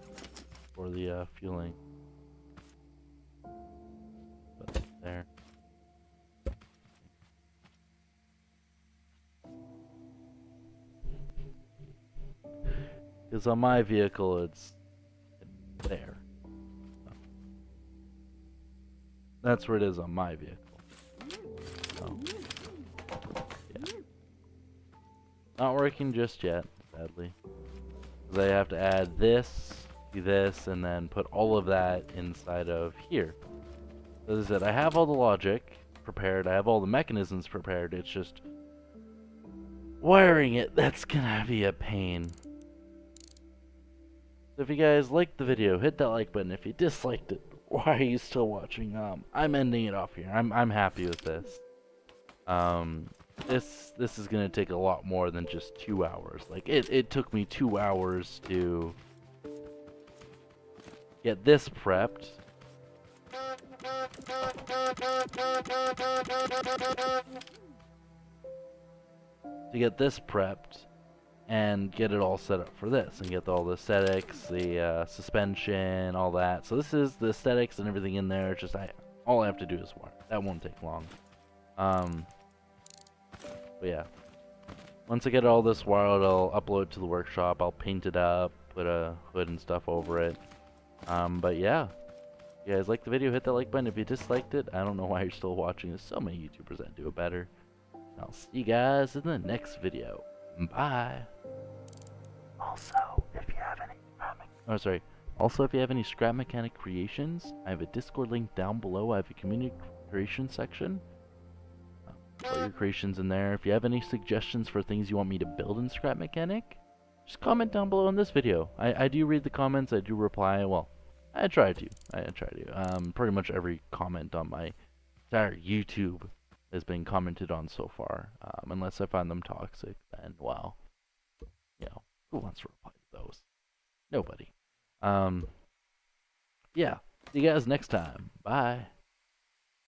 for the fueling. But there. Because on my vehicle, it's there. So that's where it is on my vehicle. So, yeah. Not working just yet, sadly. Because I have to add this, and then put all of that inside of here. As I said, I have all the logic prepared, I have all the mechanisms prepared, it's just wiring it that's gonna be a pain. So if you guys liked the video, hit that like button. If you disliked it, why are you still watching? I'm ending it off here. I'm happy with this. This is gonna take a lot more than just 2 hours. Like it took me 2 hours to get this prepped. And get it all set up for this, and get all the aesthetics, the suspension, all that. So this is the aesthetics and everything in there. Just all I have to do is wire. That won't take long. But yeah. Once I get all this wild, I'll upload it to the workshop. I'll paint it up, put a hood and stuff over it. But yeah. If you guys liked the video, hit that like button. If you disliked it, I don't know why you're still watching. There's so many YouTubers that do it better. I'll see you guys in the next video. Bye. Also, if you have any if you have any scrap mechanic creations, I have a Discord link down below. I have a community creation section. Put your creations in there. If you have any suggestions for things you want me to build in scrap mechanic, just comment down below in this video. I do read the comments. I do reply. Well, I try to. Pretty much every comment on my entire YouTube has been commented on so far. Unless I find them toxic, then well, who wants to reply to those? Nobody. Yeah. See you guys next time. Bye.